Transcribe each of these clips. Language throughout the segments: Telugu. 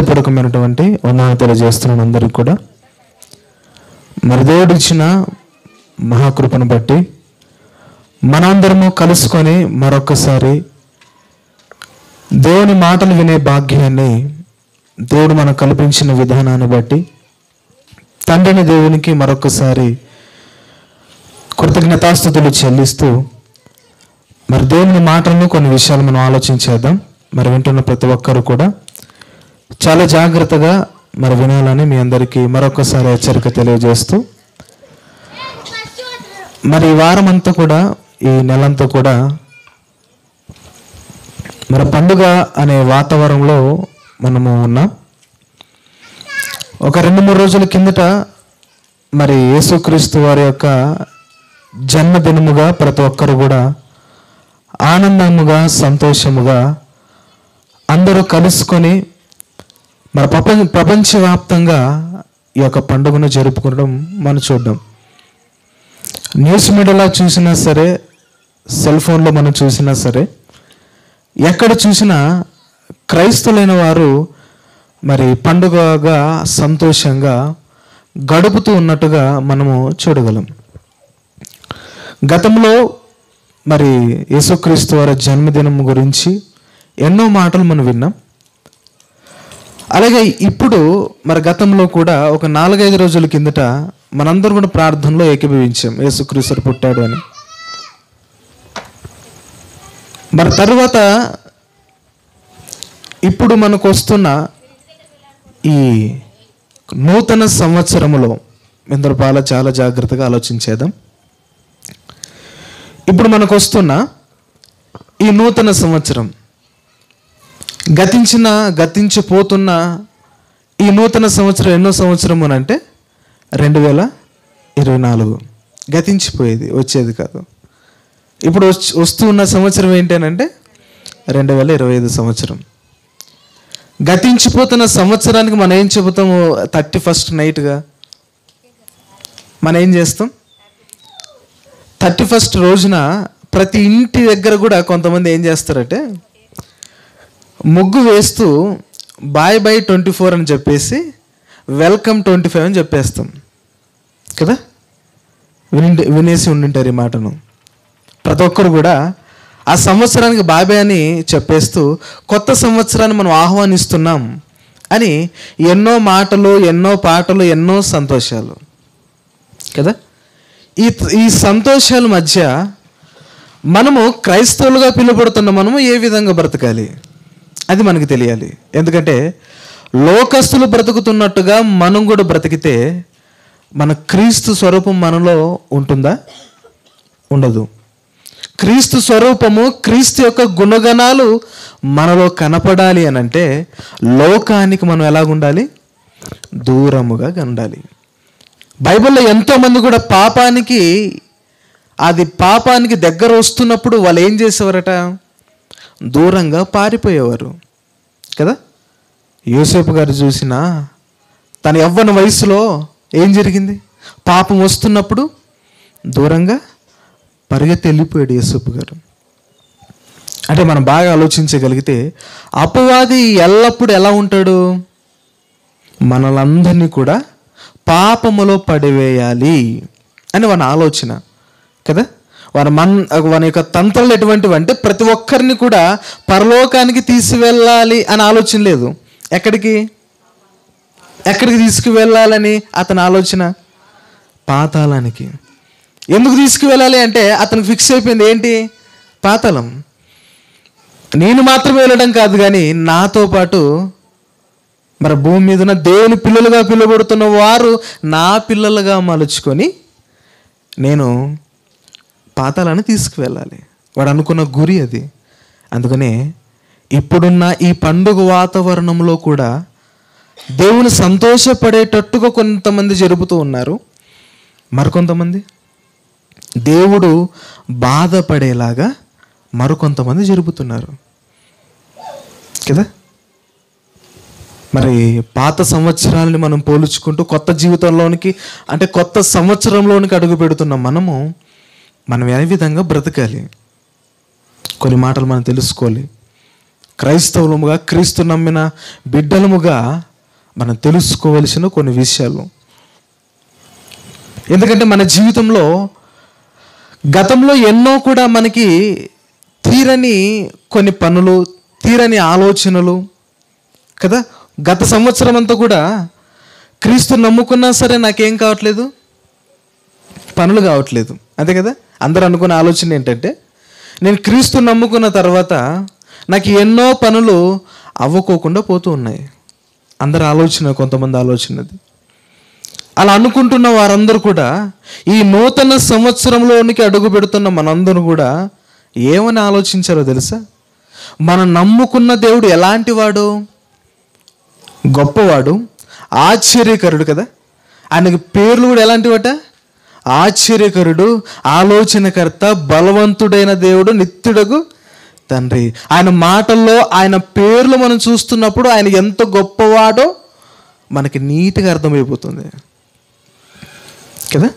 హృదయపూర్వకమైనటువంటి వందనాలు తెలియజేస్తున్నాను అందరికీ కూడా. మరి దేవుడు ఇచ్చిన మహాకృపను బట్టి మనందరము కలుసుకొని మరొకసారి దేవుని మాటలు వినే భాగ్యాన్ని దేవుడు మనకు కల్పించిన విధానాన్ని బట్టి తండ్రిని దేవునికి మరొకసారి కృతజ్ఞతాస్తుతులు చెల్లిస్తూ మరి దేవుని మాటలను కొన్ని విషయాలు మనం ఆలోచించేద్దాం. మరి వింటున్న ప్రతి ఒక్కరు కూడా చాలా జాగ్రత్తగా మరి వినాలని మీ అందరికీ మరొకసారి హెచ్చరిక తెలియజేస్తూ, మరి ఈ వారం అంతా కూడా, ఈ నెలంతా కూడా మరి పండుగ అనే వాతావరణంలో మనము ఉన్నాం. ఒక 2-3 రోజుల కిందట మరి యేసుక్రీస్తు వారి యొక్క జన్మదినముగా ప్రతి ఒక్కరు కూడా ఆనందముగా సంతోషముగా అందరూ కలుసుకొని మరి ప్రపంచవ్యాప్తంగా ఈ యొక్క పండుగను జరుపుకోవడం మనం చూద్దాం. న్యూస్ మీడియాలో చూసినా సరే, సెల్ ఫోన్లో మనం చూసినా సరే, ఎక్కడ చూసినా క్రైస్తవులైన వారు మరి పండుగగా సంతోషంగా గడుపుతూ ఉన్నట్టుగా మనము చూడగలం. గతంలో మరి యేసుక్రీస్తు వారి జన్మదినం గురించి ఎన్నో మాటలు మనం విన్నాం. అలాగే ఇప్పుడు మరి గతంలో కూడా ఒక 4-5 రోజుల కిందట మనందరం కూడా ప్రార్థనలో ఏకీభవించాం, యేసుక్రీస్తు పుట్టాడు అని. మరి తర్వాత ఇప్పుడు మనకు వస్తున్న ఈ నూతన సంవత్సరములో ఇందరు చాలా జాగ్రత్తగా ఆలోచించేద్దాం. ఇప్పుడు మనకు వస్తున్న ఈ నూతన సంవత్సరం, గతించిపోతున్న ఈ నూతన సంవత్సరం ఎన్నో సంవత్సరం అని అంటే 2024 గతించిపోయేది, వచ్చేది కాదు. ఇప్పుడు వస్తున్న సంవత్సరం ఏంటనంటే 2025 సంవత్సరం. గతించిపోతున్న సంవత్సరానికి మనం ఏం చెబుతాము? 31st నైట్గా మనం ఏం చేస్తాం? 31st రోజున ప్రతి ఇంటి దగ్గర కూడా కొంతమంది ఏం చేస్తారంటే ముగ్గు వేస్తూ బాయ్ 24 అని చెప్పేసి వెల్కమ్ 25 అని చెప్పేస్తాం కదా. వినేసి ఉండింటారు ఈ మాటను. ప్రతి ఒక్కరు కూడా ఆ సంవత్సరానికి బాయ్ అని చెప్పేస్తూ కొత్త సంవత్సరాన్ని మనం ఆహ్వానిస్తున్నాం అని ఎన్నో మాటలు, ఎన్నో పాటలు, ఎన్నో సంతోషాలు కదా. ఈ సంతోషాల మధ్య మనము క్రైస్తవులుగా పిలువబడుతున్న మనము ఏ విధంగా బ్రతకాలి అది మనకు తెలియాలి. ఎందుకంటే లోకస్తులు బ్రతుకుతున్నట్టుగా మనం కూడా బ్రతికితే మన క్రీస్తు స్వరూపం మనలో ఉంటుందా? ఉండదు. క్రీస్తు స్వరూపము, క్రీస్తు యొక్క గుణగణాలు మనలో కనపడాలి అని అంటే లోకానికి మనం ఎలాగుండాలి? దూరముగా ఉండాలి. బైబిల్లో ఎంతోమంది కూడా పాపానికి దగ్గర వస్తున్నప్పుడు వాళ్ళు ఏం చేసేవారట? దూరంగా పారిపోయేవారు కదా. యోసేపు గారు చూసినా తన యవ్వన వయసులో ఏం జరిగింది? పాపం వస్తున్నప్పుడు దూరంగా పరిగెత్తి వెళ్ళిపోయాడు యోసేపు గారు. అంటే మనం బాగా ఆలోచించగలిగితే అపవాది ఎల్లప్పుడూ ఎలా ఉంటాడు? మనలందరినీ కూడా పాపములో పడివేయాలి అని మన ఆలోచన కదా. మన యొక్క తంత్రాలు ఎటువంటివి అంటే ప్రతి ఒక్కరిని కూడా పరలోకానికి తీసుకువెళ్ళాలి అని ఆలోచన లేదు. ఎక్కడికి తీసుకువెళ్ళాలని అతని ఆలోచన? పాతాళానికి. ఎందుకు తీసుకువెళ్ళాలి అంటే అతనికి ఫిక్స్ అయిపోయింది ఏంటి? పాతాళం. నేను మాత్రమే వెళ్ళడం కాదు కానీ నాతో పాటు మరి భూమి మీద ఉన్న దేవుని పిల్లలుగా పిలువబడుతున్న వారు నా పిల్లలుగా మలుచుకొని నేను పాతాళాన్ని తీసుకువెళ్ళాలి. వాడు అనుకున్న గురి అది. అందుకనే ఇప్పుడున్న ఈ పండుగ వాతావరణంలో కూడా దేవుని సంతోషపడేటట్టుగా కొంతమంది జరుపుతూ ఉన్నారు. మరికొంతమంది దేవుడు బాధపడేలాగా మరికొంతమంది జరుపుతున్నారు కదా. మరి పాత సంవత్సరాలని మనం పోల్చుకుంటూ కొత్త జీవితంలోనికి అంటే కొత్త సంవత్సరంలోనికి అడుగు పెడుతున్నాం. మనం ఏ విధంగా బ్రతకాలి? కొన్ని మాటలు మనం తెలుసుకోవాలి. క్రైస్తవులముగా, క్రీస్తు నమ్మిన బిడ్డలముగా మనం తెలుసుకోవలసిన కొన్ని విషయాలు. ఎందుకంటే మన జీవితంలో గతంలో ఎన్నో కూడా మనకి తీరని కొన్ని పనులు, తీరని ఆలోచనలు కదా. గత సంవత్సరం అంతా కూడా క్రీస్తు నమ్ముకున్నా సరే నాకేం కావట్లేదు, పనులు కావట్లేదు, అంతే కదా. అందరూ అనుకున్న ఆలోచన ఏంటంటే, నేను క్రీస్తు నమ్ముకున్న తర్వాత నాకు ఎన్నో పనులు అవ్వకోకుండా పోతూ ఉన్నాయి. అందరి ఆలోచన, కొంతమంది ఆలోచన అది. అలా అనుకుంటున్న వారందరూ కూడా ఈ నూతన సంవత్సరంలోనికి అడుగు పెడుతున్న మనందరూ కూడా ఏమని ఆలోచించారో తెలుసా? మనం నమ్ముకున్న దేవుడు ఎలాంటి వాడు? గొప్పవాడు, ఆశ్చర్యకరుడు కదా. ఆయనకి పేర్లు కూడా ఎలాంటివట? ఆశ్చర్యకరుడు, ఆలోచనకర్త, బలవంతుడైన దేవుడు, నిత్యుడగు తండ్రి. ఆయన మాటల్లో ఆయన పేర్లు మనం చూస్తున్నప్పుడు ఆయన ఎంత గొప్పవాడో మనకి నీట్గా అర్థమైపోతుంది కదా.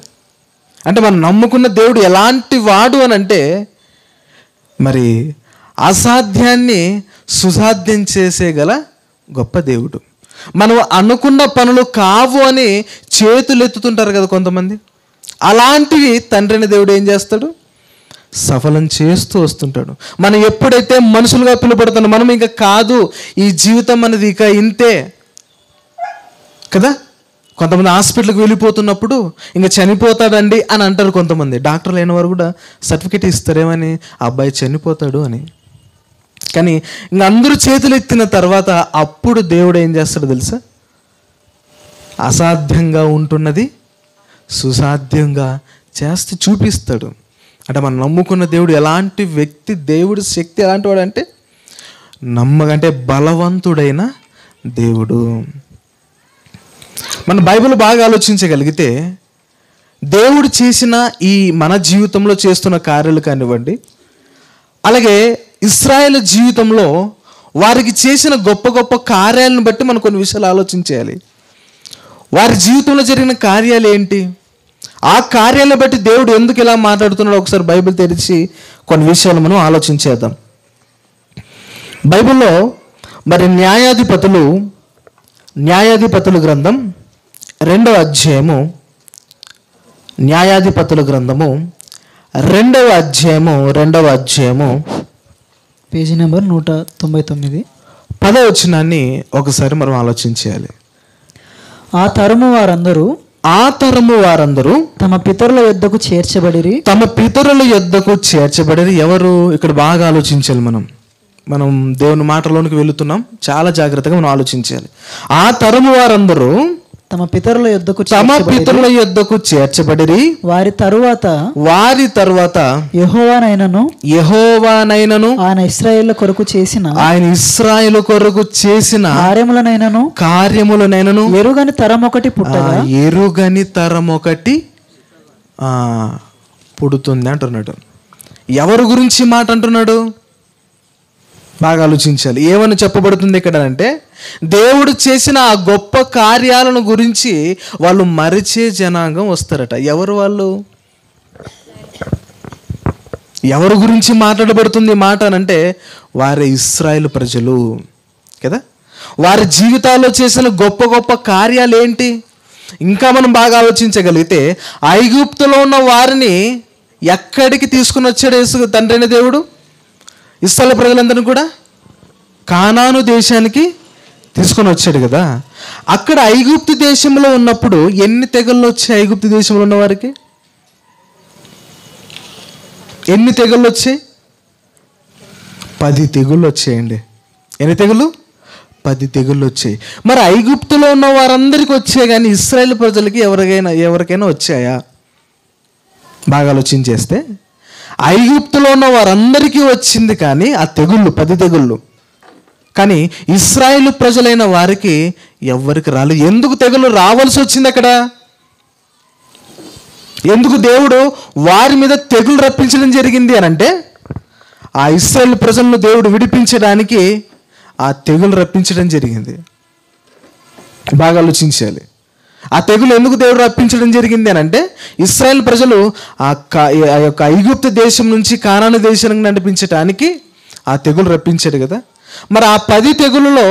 అంటే మనం నమ్ముకున్న దేవుడు ఎలాంటి వాడు అని అంటే, మరి అసాధ్యాన్ని సుసాధ్యం చేసేగల గొప్ప దేవుడు. మనం అనుకున్న పనులు కావు అని చేతులు ఎత్తుతుంటారు కదా కొంతమంది. అలాంటివి తండ్రిని దేవుడు ఏం చేస్తాడు? సఫలం చేస్తూ వస్తుంటాడు. మనం ఎప్పుడైతే మనుషులుగా పిలువబడుతున్నాం, మనం ఇంకా కాదు, ఈ జీవితం అనేది ఇక ఇంతే కదా. కొంతమంది హాస్పిటల్కి వెళ్ళిపోతున్నప్పుడు ఇంకా చనిపోతాడండి అని అంటారు కొంతమంది. డాక్టర్లు అయిన వారు కూడా సర్టిఫికేట్ ఇస్తారేమని, ఆ అబ్బాయి చనిపోతాడు అని. కానీ ఇంక అందరూ చేతులు ఎత్తిన తర్వాత అప్పుడు దేవుడు ఏం చేస్తాడో తెలుసా? అసాధ్యంగా ఉంటున్నది సుసాధ్యంగా చేస్తూ చూపిస్తాడు. అంటే మనం నమ్ముకున్న దేవుడు ఎలాంటి వ్యక్తి, దేవుడి శక్తి ఎలాంటి వాడు అంటే నమ్మకంటే బలవంతుడైన దేవుడు. మన బైబిల్ బాగా ఆలోచించగలిగితే దేవుడు చేసిన ఈ మన జీవితంలో చేస్తున్న కార్యాలు కానివ్వండి, అలాగే ఇశ్రాయేలు జీవితంలో వారికి చేసిన గొప్ప గొప్ప కార్యాలను బట్టి మనం కొన్ని విషయాలు ఆలోచించాలి. వారి జీవితంలో జరిగిన కార్యాలు ఏంటి, ఆ కార్యాలను బట్టి దేవుడు ఎందుకు ఇలా మాట్లాడుతున్నాడో ఒకసారి బైబిల్ తెరిచి కొన్ని విషయాలు మనం ఆలోచించేద్దాం. బైబిల్లో మరి న్యాయాధిపతుల గ్రంథం 2వ అధ్యాయము, న్యాయాధిపతుల గ్రంథము 2వ అధ్యాయము పేజీ నెంబర్ 199 10వ వచనాన్ని ఒకసారి మనం ఆలోచించాలి. ఆ తరము వారందరూ తమ పితరుల యొద్దకు చేర్చబడిరి. ఎవరు? ఇక్కడ బాగా ఆలోచించాలి. మనం దేవుని మాటలోనికి వెళుతున్నాం, చాలా జాగ్రత్తగా మనం ఆలోచించాలి. ఆ తరము వారందరూ తమ పితరుల యొద్దకు చేర్చబడిరి. వారి తరువాత యెహోవానైనను ఆయన ఇశ్రాయేలు కొరకు చేసిన కార్యములనైనను ఎరుగని తరం ఒకటి పుడుతుంది అంటున్నాడు. ఎవరి గురించి మాట అంటున్నాడు? బాగా ఆలోచించాలి. ఏమని చెప్పబడుతుంది ఇక్కడ అంటే, దేవుడు చేసిన ఆ గొప్ప కార్యాలను గురించి వాళ్ళు మరిచే జనాంగం వస్తారట. ఎవరు వాళ్ళు? ఎవరి గురించి మాట్లాడబడుతుంది మాట అనంటే వారి ఇశ్రాయేలు ప్రజలు కదా. వారి జీవితాల్లో చేసిన గొప్ప గొప్ప కార్యాలు ఏంటి? ఇంకా మనం బాగా ఆలోచించగలిగితే, ఐగుప్తులో ఉన్న వారిని ఎక్కడికి తీసుకుని వచ్చాడు యేసు తండ్రైన దేవుడు? ఇశ్రాయేలు ప్రజలందరినీ కూడా కానాను దేశానికి తీసుకొని వచ్చాడు కదా. అక్కడ ఐగుప్తు దేశంలో ఉన్నప్పుడు ఎన్ని తెగుళ్ళు వచ్చాయి? ఐగుప్తు దేశంలో ఉన్న వారికి ఎన్ని తెగుళ్ళు వచ్చాయి? 10 తెగుళ్ళు వచ్చాయండి. ఎన్ని తెగుళ్ళు? 10 తెగుళ్ళు వచ్చాయి. మరి ఐగుప్తులో ఉన్న వారందరికీ వచ్చాయి, కానీ ఇశ్రాయేలు ప్రజలకి ఎవరికైనా వచ్చాయా? బాగా ఆలోచించేస్తే ఐగుప్తులో ఉన్న వారందరికీ వచ్చింది, కానీ ఆ తెగుళ్ళు 10 తెగుళ్ళు, కానీ ఇశ్రాయేలు ప్రజలైన వారికి ఎవరికి రాలేదు. ఎందుకు తెగులు రావాల్సి వచ్చింది అక్కడ? ఎందుకు దేవుడు వారి మీద తెగులు రప్పించడం జరిగింది అని అంటే, ఆ ఇశ్రాయేలు ప్రజలను దేవుడు విడిపించడానికి ఆ తెగులు రప్పించడం జరిగింది. బాగా ఆలోచించాలి. ఆ తెగులు ఎందుకు దేవుడు రప్పించడం జరిగింది అని అంటే, ఇశ్రాయేల్ ప్రజలు ఆ యొక్క ఐగుప్తు దేశం నుంచి కానాను దేశానికి నడిపించడానికి ఆ తెగులు రప్పించాడు కదా. మరి ఆ 10 తెగులలో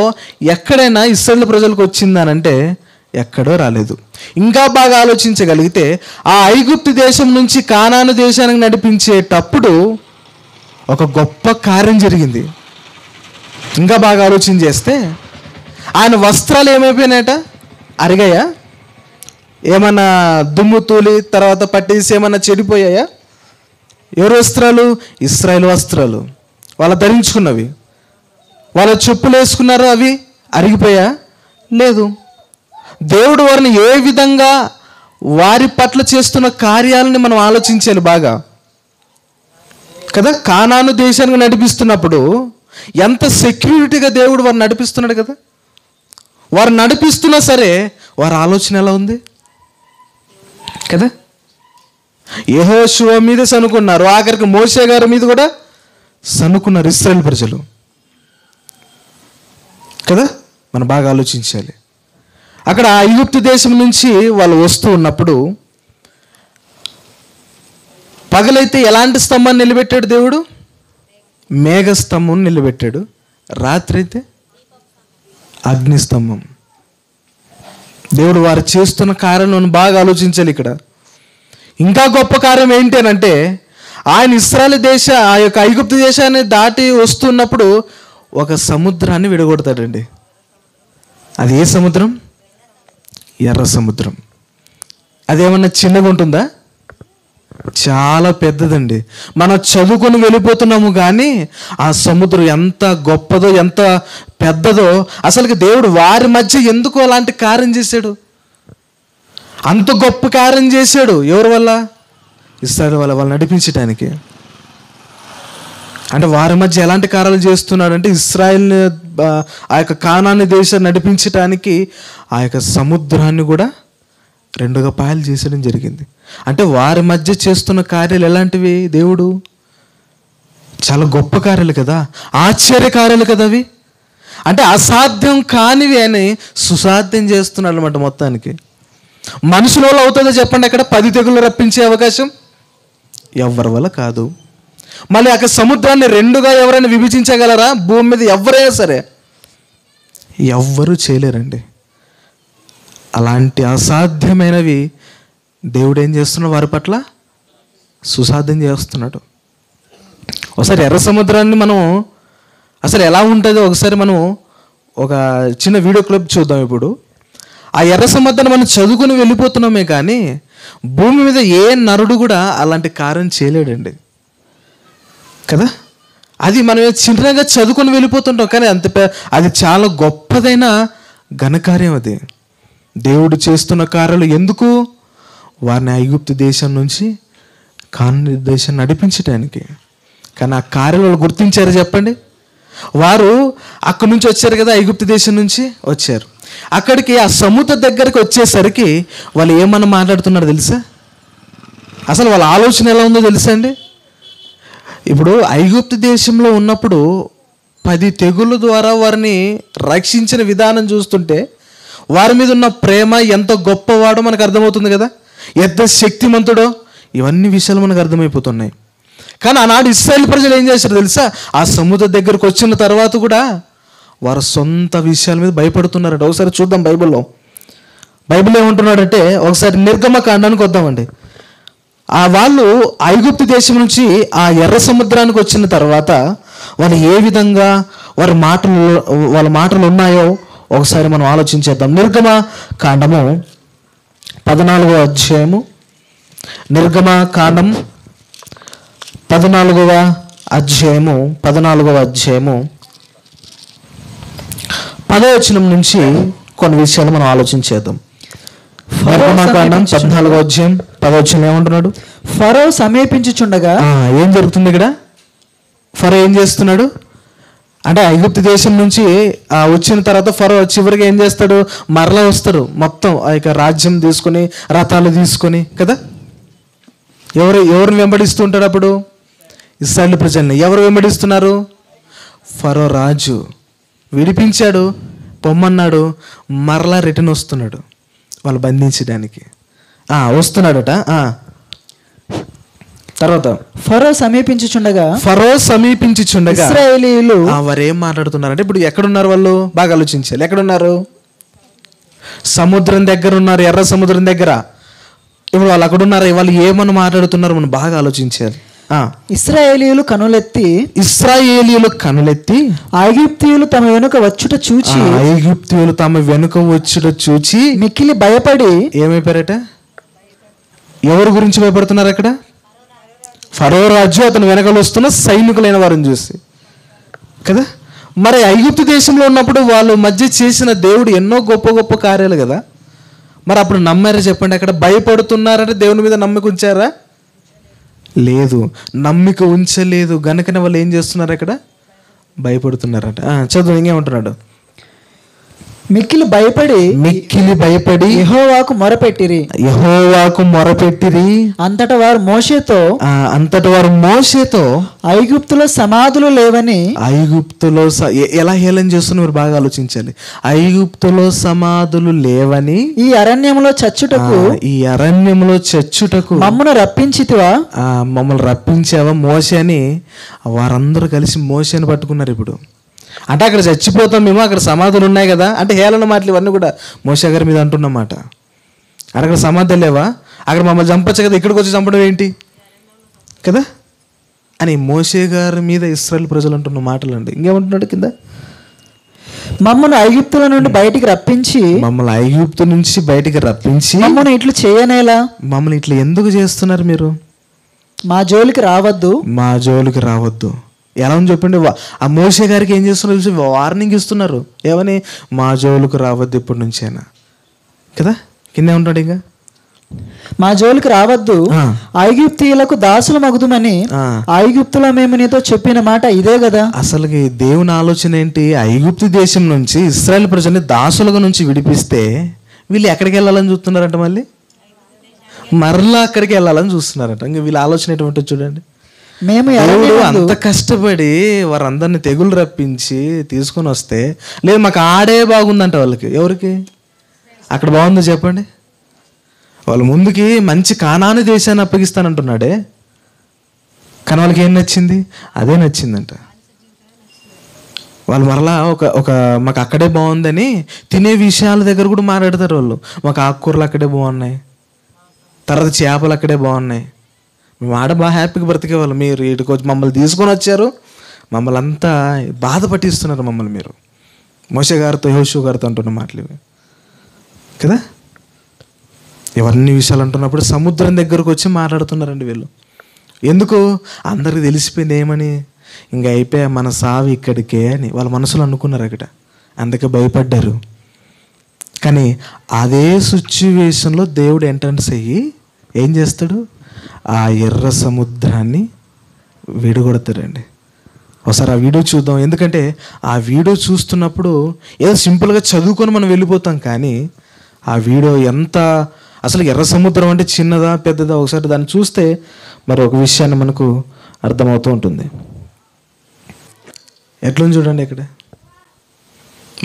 ఎక్కడైనా ఇశ్రాయేలు ప్రజలకు వచ్చిందనంటే ఎక్కడో రాలేదు. ఇంకా బాగా ఆలోచించగలిగితే ఆ ఐగుప్తు దేశం నుంచి కానాను దేశానికి నడిపించేటప్పుడు ఒక గొప్ప కార్యం జరిగింది. ఇంకా బాగా ఆలోచన చేస్తే ఆయన వస్త్రాలు ఏమైపోయినాయట? అరిగాయా? ఏమన్నా దుమ్ము తూలి తర్వాత పట్టేసి ఏమన్నా చెడిపోయాయా? ఎవరి వస్త్రాలు? ఇశ్రాయేలు వస్త్రాలు. వాళ్ళు ధరించుకున్నవి. వాళ్ళ చెప్పులు వేసుకున్నారు, అవి అరిగిపోయా? లేదు. దేవుడు వారిని ఏ విధంగా వారి పట్ల చేస్తున్న కార్యాలని మనం ఆలోచించాలి బాగా కదా. కానాను దేశానికి నడిపిస్తున్నప్పుడు ఎంత సెక్యూరిటీగా దేవుడు వారిని నడిపిస్తున్నాడు కదా. వారు నడిపిస్తున్నా సరే వారి ఆలోచన ఎలా ఉంది కదా. యెహోషువ మీద సనుకున్నారు, ఆఖరికి మోషే గారి మీద కూడా సనుకున్నారు ఇశ్రాయేలు ప్రజలు కదా. మనం బాగా ఆలోచించాలి. అక్కడ ఐగుప్తు దేశం నుంచి వాళ్ళు వస్తూ ఉన్నప్పుడు పగలైతే ఎలాంటి స్తంభాన్ని నిలబెట్టాడు దేవుడు? మేఘస్తంభం నిలబెట్టాడు. రాత్రి అయితే అగ్నిస్తంభం. దేవుడు వారు చేస్తున్న కార్యం బాగా ఆలోచించాలి. ఇక్కడ ఇంకా గొప్ప కార్యం ఏంటి అని అంటే, ఆయన ఇశ్రాయేలు ఆ యొక్క ఐగుప్తు దేశాన్ని దాటి వస్తున్నప్పుడు ఒక సముద్రాన్ని విడగొడతాడండి. అది ఏ సముద్రం? ఎర్ర సముద్రం. అదేమన్నా చిన్నగా ఉంటుందా? చాలా పెద్దదండి. మనం చదువుకొని వెళ్ళిపోతున్నాము కానీ ఆ సముద్రం ఎంత గొప్పదో ఎంత పెద్దదో, అసలుకి దేవుడు వారి మధ్య ఎందుకు అలాంటి కార్యం చేశాడు? అంత గొప్ప కార్యం చేశాడు ఎవరి వల్ల? ఇశ్రాయేలు వాళ్ళు నడిపించడానికి. అంటే వారి మధ్య ఎలాంటి కార్యాలు చేస్తున్నాడు అంటే, ఇశ్రాయేల్ని ఆ యొక్క కానాను దేశాన్ని నడిపించడానికి ఆ యొక్క సముద్రాన్ని కూడా 2గా పాయలు చేసడం జరిగింది. అంటే వారి మధ్య చేస్తున్న కార్యాలు ఎలాంటివి? దేవుడు చాలా గొప్ప కార్యాలు కదా, ఆశ్చర్య కార్యాలు కదా అవి. అంటే అసాధ్యం కానివి అని సుసాధ్యం చేస్తున్నాడు అనమాట మొత్తానికి. మనుషుల వల్ల అవుతుందో చెప్పండి? అక్కడ 10 తెగులు రప్పించే అవకాశం ఎవరి వల్ల కాదు. మళ్ళీ అక్కడ సముద్రాన్ని 2గా ఎవరైనా విభజించగలరా? భూమి మీద ఎవరైనా సరే ఎవ్వరూ చేయలేరండి. అలాంటి అసాధ్యమైనవి దేవుడు ఏం చేస్తున్నాడు? వారి పట్ల సుసాధ్యం చేస్తున్నాడు. ఒకసారి ఎర్ర సముద్రాన్ని మనం అసలు ఎలా ఉంటుందో ఒకసారి మనం ఒక చిన్న వీడియో క్లిప్ చూద్దాం. ఇప్పుడు ఆ ఎర్ర సముద్రాన్ని మనం చదువుకుని వెళ్ళిపోతున్నామే కానీ భూమి మీద ఏ నరుడు కూడా అలాంటి కార్యం చేయలేడండి కదా. అది మనం చిన్నగా చదువుకొని వెళ్ళిపోతుంటాం కానీ అది చాలా గొప్పదైన ఘనకార్యం. అది దేవుడు చేస్తున్న కార్యాలు ఎందుకు? వారిని ఐగుప్తు దేశం నుంచి కానాను దేశం నడిపించడానికి. కానీ ఆ కార్యాలు గుర్తించారు చెప్పండి? వారు అక్కడి నుంచి వచ్చారు కదా, ఐగుప్తు దేశం నుంచి వచ్చారు. అక్కడికి ఆ సముద్ర దగ్గరికి వచ్చేసరికి వాళ్ళు ఏమన్నా మాట్లాడుతున్నారు తెలుసా? అసలు వాళ్ళ ఆలోచన ఎలా ఉందో తెలుసా అండి? ఇప్పుడు ఐగుప్తు దేశంలో ఉన్నప్పుడు 10 తెగుళ్ళ ద్వారా వారిని రక్షించిన విధానం చూస్తుంటే వారి మీద ఉన్న ప్రేమ ఎంత గొప్పవాడో మనకు అర్థమవుతుంది కదా, ఎంత శక్తిమంతుడో, ఇవన్నీ విషయాలు మనకు అర్థమైపోతున్నాయి. కానీ ఆనాడు ఇశ్రాయేలు ప్రజలు ఏం చేశారు తెలుసా? ఆ సముద్ర దగ్గరకు వచ్చిన తర్వాత కూడా వారు సొంత విషయాల మీద భయపడుతున్నారంట. ఒకసారి చూద్దాం బైబిల్లో. బైబిల్ ఏమంటున్నాడంటే, ఒకసారి నిర్గమకాండానికి వద్దామండి. వాళ్ళు ఐగుప్తు దేశం నుంచి ఆ ఎర్ర సముద్రానికి వచ్చిన తర్వాత వాళ్ళు ఏ విధంగా వాళ్ళ మాటలు ఉన్నాయో ఒకసారి మనం ఆలోచించేద్దాం. నిర్గమకాండము 14వ అధ్యాయము. నిర్గమకాండం 14వ అధ్యాయము 10వ వచనం నుంచి కొన్ని విషయాలు మనం ఆలోచించేద్దాం. నిర్గమకాండం 14వ అధ్యాయం 10వ వచనం ఏమంటున్నాడు? ఫరో సమీపించుచుండగా ఏం జరుగుతుంది ఇక్కడ? ఫరో ఏం చేస్తున్నాడు అంటే, ఐగుప్తు దేశం నుంచి వచ్చిన తర్వాత ఫరో చివరికి ఏం చేస్తాడు? మరలా వస్తాడు మొత్తం ఆ యొక్క రాజ్యం తీసుకొని, రథాలు తీసుకొని కదా. ఎవరిని వెంబడిస్తూ ఉంటాడు అప్పుడు? ఇశ్రాయేలు ప్రజల్ని. ఎవరు వెంబడిస్తున్నారు? ఫరో రాజు విడిపించాడు, పొమ్మన్నాడు, మరలా రిటర్న్ వస్తున్నాడు వాళ్ళు బంధించడానికి. వస్తున్నాడట. తర్వాత ఫరో సమీపించుచుండగా ఇశ్రాయేలీయులు వారు ఏం మాట్లాడుతున్నారంటే, ఇప్పుడు ఎక్కడున్నారు వాళ్ళు? బాగా ఆలోచించాలి. ఎక్కడున్నారు? సముద్రం దగ్గర ఉన్నారు, ఎర్ర సముద్రం దగ్గర. ఇప్పుడు వాళ్ళు అక్కడ ఉన్నారు. వాళ్ళు ఏమని మాట్లాడుతున్నారు మనం బాగా ఆలోచించాలి. ఇశ్రాయేలీయులు కనులెత్తి ఐగుప్తీయులు తమ వెనుక వచ్చుట చూచి మిక్కిలి భయపడి ఏమైపోయారట? ఎవరి గురించి భయపడుతున్నారు అక్కడ? ఫరో రాజు అతను వెనకలు వస్తున్న సైనికులైన వారిని చూసి కదా. మరి ఐగుప్తు దేశంలో ఉన్నప్పుడు వాళ్ళు మధ్య చేసిన దేవుడు ఎన్నో గొప్ప గొప్ప కార్యాలు కదా. మరి అప్పుడు నమ్మారా చెప్పండి? అక్కడ భయపడుతున్నారంటే దేవుని మీద నమ్మిక ఉంచారా? లేదు, నమ్మిక ఉంచలేదు. గనుకనే వాళ్ళు ఏం చేస్తున్నారు? అక్కడ భయపడుతున్నారట. చదువు, ఇంకేమంటున్నాడు? మిక్కిలి భయపడి యెహోవాకు మొరపెట్టిరి. అంతట వారు మోషేతో ఐగుప్తులో సమాధులు లేవని. ఐగుప్తులో ఎలా హేళన చేస్తున్నారు మీరు బాగా ఆలోచించాలి. ఐగుప్తులో సమాధులు లేవని ఈ అరణ్యంలో చచ్చుటకు మమ్మల్ని రప్పించావా మోషే అని వారందరూ కలిసి మోషేని పట్టుకున్నారు. ఇప్పుడు అంటే అక్కడ చచ్చిపోతాం మేము, అక్కడ సమాధులు ఉన్నాయి కదా అంటే హేళన మాటలు ఇవన్నీ కూడా మోషే గారి మీద అంటున్నమాట. అక్కడ సమాధులు లేవా? అక్కడ మమ్మల్ని చంపచ్చు కదా, ఇక్కడికి వచ్చి చంపడం ఏంటి కదా అని మోషే గారి మీద ఇశ్రాయేలు ప్రజలు అంటున్న మాటలు అండి. ఇంకేమంటున్నాడు కింద? మమ్మల్ని ఐగుప్తుల నుండి బయటికి రప్పించి ఐగుప్తు నుంచి బయటికి రప్పించి మమ్మల్ని ఇట్లు చేయనేలా? మమ్మల్ని ఇట్లా ఎందుకు చేస్తున్నారు మీరు? మా జోలికి రావద్దు. ఎలా ఉంది చెప్పండి? ఆ మోషే గారికి ఏం చేస్తున్నారు తెలిసి వార్నింగ్ ఇస్తున్నారు. ఏమని? మా జోలికి రావద్దు ఇప్పటి నుంచైనా కదా. కిందే ఉంటాడు ఇంకా, మా జోలికి రావద్దు, ఐగుప్తీయులకు దాసులు మగుదుమని ఐగుప్తులో మేము నీతో చెప్పిన మాట ఇదే కదా. అసలుకి దేవుని ఆలోచన ఏంటి? ఐగుప్తు దేశం నుంచి ఇశ్రాయేలు ప్రజల్ని దాసులుగా నుంచి విడిపిస్తే వీళ్ళు ఎక్కడికి వెళ్ళాలని చూస్తున్నారంట? మరలా అక్కడికి వెళ్ళాలని చూస్తున్నారంట. ఇంకా వీళ్ళ ఆలోచన ఎటువంటి చూడండి. మేము అంత కష్టపడి వారందరిని తెగులు రప్పించి తీసుకొని వస్తే లేదు మాకు ఆడే బాగుందంట వాళ్ళకి. ఎవరికి అక్కడ బాగుందో చెప్పండి? వాళ్ళు ముందుకి మంచి కానాని దేశాన్ని అప్పగిస్తానంటున్నాడే, కానీ వాళ్ళకి ఏం నచ్చింది? అదే నచ్చిందంట. వాళ్ళు మరలా ఒక మాకు అక్కడే బాగుందని తినే విషయాల దగ్గర కూడా మాట్లాడతారు వాళ్ళు. మాకు ఆకుకూరలు అక్కడే బాగున్నాయి, తర్వాత చేపలు అక్కడే బాగున్నాయి, మేము ఆడ బాగా హ్యాపీగా బ్రతికేవాళ్ళు. మీరు ఇటుకు వచ్చి మమ్మల్ని తీసుకొని వచ్చారు, మమ్మల్ని అంతా బాధ పట్టిస్తున్నారు మమ్మల్ని మీరు. మోషే గారితో యెహోషువ గారితో అంటున్న మాటలు కదా. ఇవన్నీ విషయాలు అంటున్నప్పుడు సముద్రం దగ్గరకు వచ్చి మాట్లాడుతున్నారండి వీళ్ళు. ఎందుకు? అందరికి తెలిసిపోయింది ఏమని, ఇంకా అయిపోయా మన సావి ఇక్కడికే అని వాళ్ళ మనసులో అనుకున్నారు అక్కడ. అందుకే భయపడ్డారు. కానీ అదే సిచ్యువేషన్లో దేవుడు ఎంట్రన్స్ అయ్యి ఏం చేస్తాడు? ఆ ఎర్ర సముద్రాన్ని విడగొడతాడండి. ఒకసారి ఆ వీడియో చూద్దాం. ఎందుకంటే ఆ వీడియో చూస్తున్నప్పుడు ఏదో సింపుల్గా చదువుకొని మనం వెళ్ళిపోతాం, కానీ ఆ వీడియో ఎంత అసలు ఎర్ర సముద్రం అంటే చిన్నదా పెద్దదా ఒకసారి దాన్ని చూస్తే మరి ఒక విషయాన్ని మనకు అర్థమవుతూ ఉంటుంది. ఎట్లని చూడండి ఇక్కడ.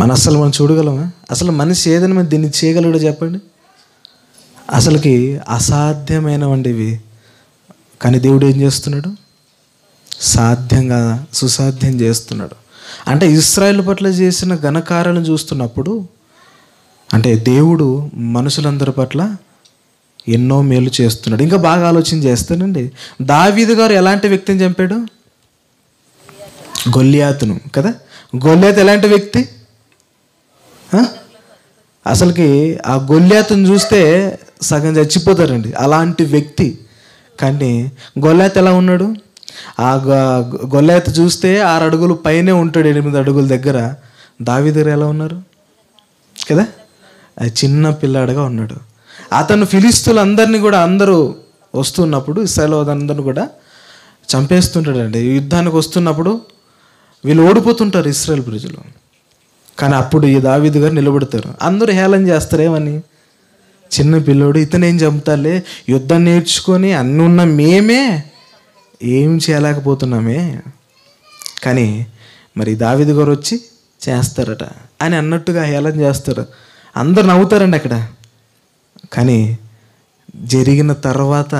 మనం చూడగలమా? అసలు మనిషి ఏదైనా మనం దీన్ని చేయగలడో చెప్పండి? అసలుకి అసాధ్యమైనవండి ఇవి. కానీ దేవుడు ఏం చేస్తున్నాడు? సాధ్యంగా సుసాధ్యం చేస్తున్నాడు. అంటే ఇశ్రాయేలు పట్ల చేసిన ఘనకార్యాలను చూస్తున్నప్పుడు అంటే దేవుడు మనుషులందరి పట్ల ఎన్నో మేలు చేస్తున్నాడు. ఇంకా బాగా ఆలోచన చేస్తానండి. దావీదు గారు ఎలాంటి వ్యక్తిని చంపాడు? గొల్లియాతును కదా. గొల్లియాతు ఎలాంటి వ్యక్తి? అసలుకి ఆ గొల్లియాతును చూస్తే సగం చచ్చిపోతారండి, అలాంటి వ్యక్తి. కానీ గొల్లియాతు ఎలా ఉన్నాడు? ఆ గొల్లియాతు చూస్తే 6 అడుగులు పైనే ఉంటాడు, 8 అడుగుల దగ్గర. దావీదు దగ్గర ఎలా ఉన్నారు కదా? చిన్న పిల్లాడుగా ఉన్నాడు. అతను ఫిలిస్తీయులందరినీ కూడా అందరూ వస్తున్నప్పుడు ఇశ్రాయేలు అందరిని కూడా చంపేస్తుంటాడండి. యుద్ధానికి వస్తున్నప్పుడు వీళ్ళు ఓడిపోతుంటారు ఇశ్రాయేలు ప్రజలు. కానీ అప్పుడు ఈ దావీదు గారు నిలబడతారు. అందరూ హేళన చేస్తారేమని, చిన్న పిల్లోడు ఇతనేం చంపుతాలే, యుద్ధం నేర్చుకొని అన్నీ ఉన్న మేమే ఏం చేయలేకపోతున్నామే, కానీ మరి దావీదు గారు వచ్చి చేస్తారట అని అన్నట్టుగా హేళన చేస్తారు. అందరు నవ్వుతారండి అక్కడ. కానీ జరిగిన తర్వాత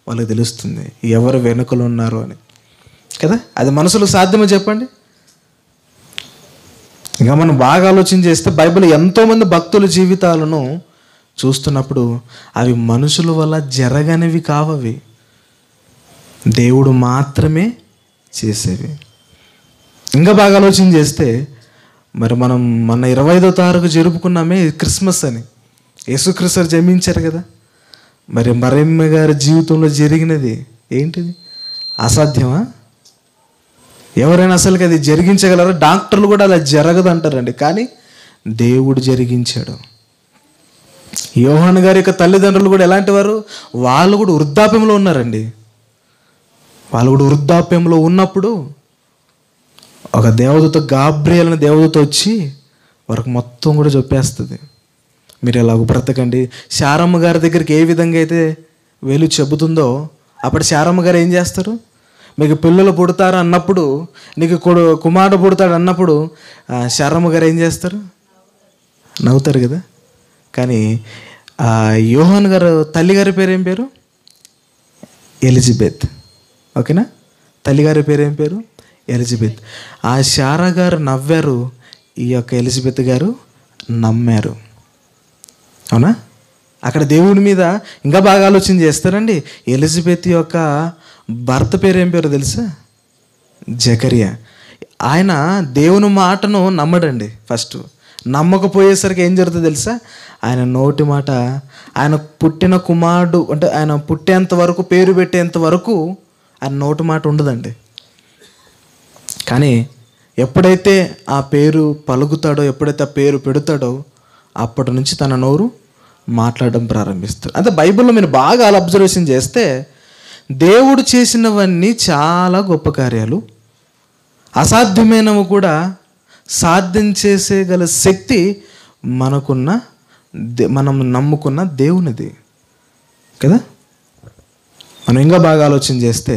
వాళ్ళకి తెలుస్తుంది ఎవరు వెనుకలు ఉన్నారు అని కదా. అది మనసులో సాధ్యమో చెప్పండి. ఇంకా మనం బాగా ఆలోచన చేస్తే బైబిల్ ఎంతోమంది భక్తుల జీవితాలను చూస్తున్నప్పుడు అవి మనుషుల వల్ల జరగనివి కావవి, దేవుడు మాత్రమే చేసేవి. ఇంకా బాగా ఆలోచన చేస్తే మరి మనం మన 25వ తారీఖు జరుపుకున్నామే క్రిస్మస్ అని, యేసుక్రీస్తు జన్మించారు కదా. మరి మరియమ్మ గారి జీవితంలో జరిగినది ఏంటిది? అసాధ్యమా? ఎవరైనా అసలుకి అది జరిగించగలరా? డాక్టర్లు కూడా అలా జరగదు అంటారండి, కానీ దేవుడు జరిగించాడు. యోహాను గారి యొక్క తల్లిదండ్రులు కూడా ఎలాంటి వారు? వాళ్ళు కూడా వృద్ధాప్యంలో ఉన్నారండి. వాళ్ళు కూడా వృద్ధాప్యంలో ఉన్నప్పుడు ఒక దేవదూత, గాబ్రియల్ అనే దేవదూత వచ్చి వారికి మొత్తం కూడా చెప్పేస్తుంది, మీరు ఎలాగ బ్రతకండి. శారమ్మ గారి దగ్గరికి ఏ విధంగా అయితే వేలు చెబుతుందో అప్పుడు శారమ్మ గారు ఏం చేస్తారు? మీకు పిల్లలు పుడతారు అన్నప్పుడు, నీకు కుమారుడు పుడతాడు అన్నప్పుడు శారమ్మ గారు ఏం చేస్తారు? నవ్వుతారు కదా. కానీ యోహాన్ గారు తల్లిగారి పేరు ఏం పేరు? ఎలిజబెత్. ఓకేనా? తల్లిగారి పేరు ఏం పేరు? ఎలిజబెత్. ఆ శారా గారు నవ్వారు, ఈ యొక్క ఎలిజబెత్ గారు నమ్మారు. అవునా? అక్కడ దేవుడి మీద ఇంకా బాగా ఆలోచన చేస్తారండి. ఎలిజబెత్ యొక్క భర్త పేరు ఏం పేరు తెలుసా? జకరియా. ఆయన దేవుని మాటను నమ్మడండి. ఫస్ట్ నమ్మకపోయేసరికి ఏం జరుగుతుంది తెలుసా? ఆయన నోటి మాట, ఆయన పుట్టిన కుమారుడు అంటే ఆయన పుట్టేంత వరకు, పేరు పెట్టేంత వరకు ఆయన నోటి మాట ఉండదండి. కానీ ఎప్పుడైతే ఆ పేరు పలుకుతాడో, ఎప్పుడైతే ఆ పేరు పెడతాడో అప్పటి నుంచి తన నోరు మాట్లాడడం ప్రారంభిస్తాడు. అంటే బైబిల్లో మీరు బాగా అబ్జర్వేషన్ చేస్తే దేవుడు చేసినవన్నీ చాలా గొప్ప కార్యాలు, అసాధ్యమైనవి కూడా సాధ్యం చేసేగల శక్తి మనం నమ్ముకున్న దేవునిది కదా. మనం ఇంకా బాగా ఆలోచన చేస్తే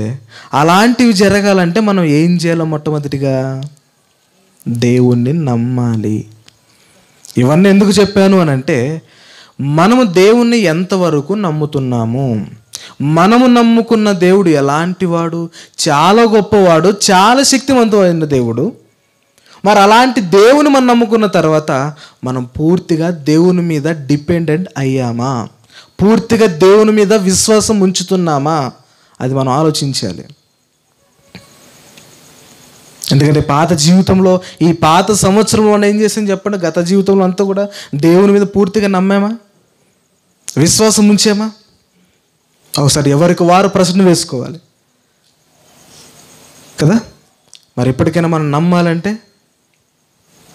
అలాంటివి జరగాలంటే మనం ఏం చేయాలో? మొట్టమొదటిగా దేవుణ్ణి నమ్మాలి. ఇవన్నీ ఎందుకు చెప్పాను అని అంటే, మనము దేవుణ్ణి ఎంతవరకు నమ్ముతున్నాము? మనము నమ్ముకున్న దేవుడు ఎలాంటి వాడు? చాలా గొప్పవాడు, చాలా శక్తివంతమైన దేవుడు. మరి అలాంటి దేవుని మనం నమ్ముకున్న తర్వాత మనం పూర్తిగా దేవుని మీద డిపెండెంట్ అయ్యామా? పూర్తిగా దేవుని మీద విశ్వాసం ఉంచుతున్నామా? అది మనం ఆలోచించాలి. ఎందుకంటే పాత జీవితంలో, ఈ పాత సంవత్సరంలో మనం ఏం చేసాం చెప్పండి? గత జీవితంలో అంతా కూడా దేవుని మీద పూర్తిగా నమ్మామా? విశ్వాసం ఉంచామా? ఒకసారి ఎవరికి వారు ప్రశ్న వేసుకోవాలి కదా. మరి ఎప్పటికైనా మనం నమ్మాలంటే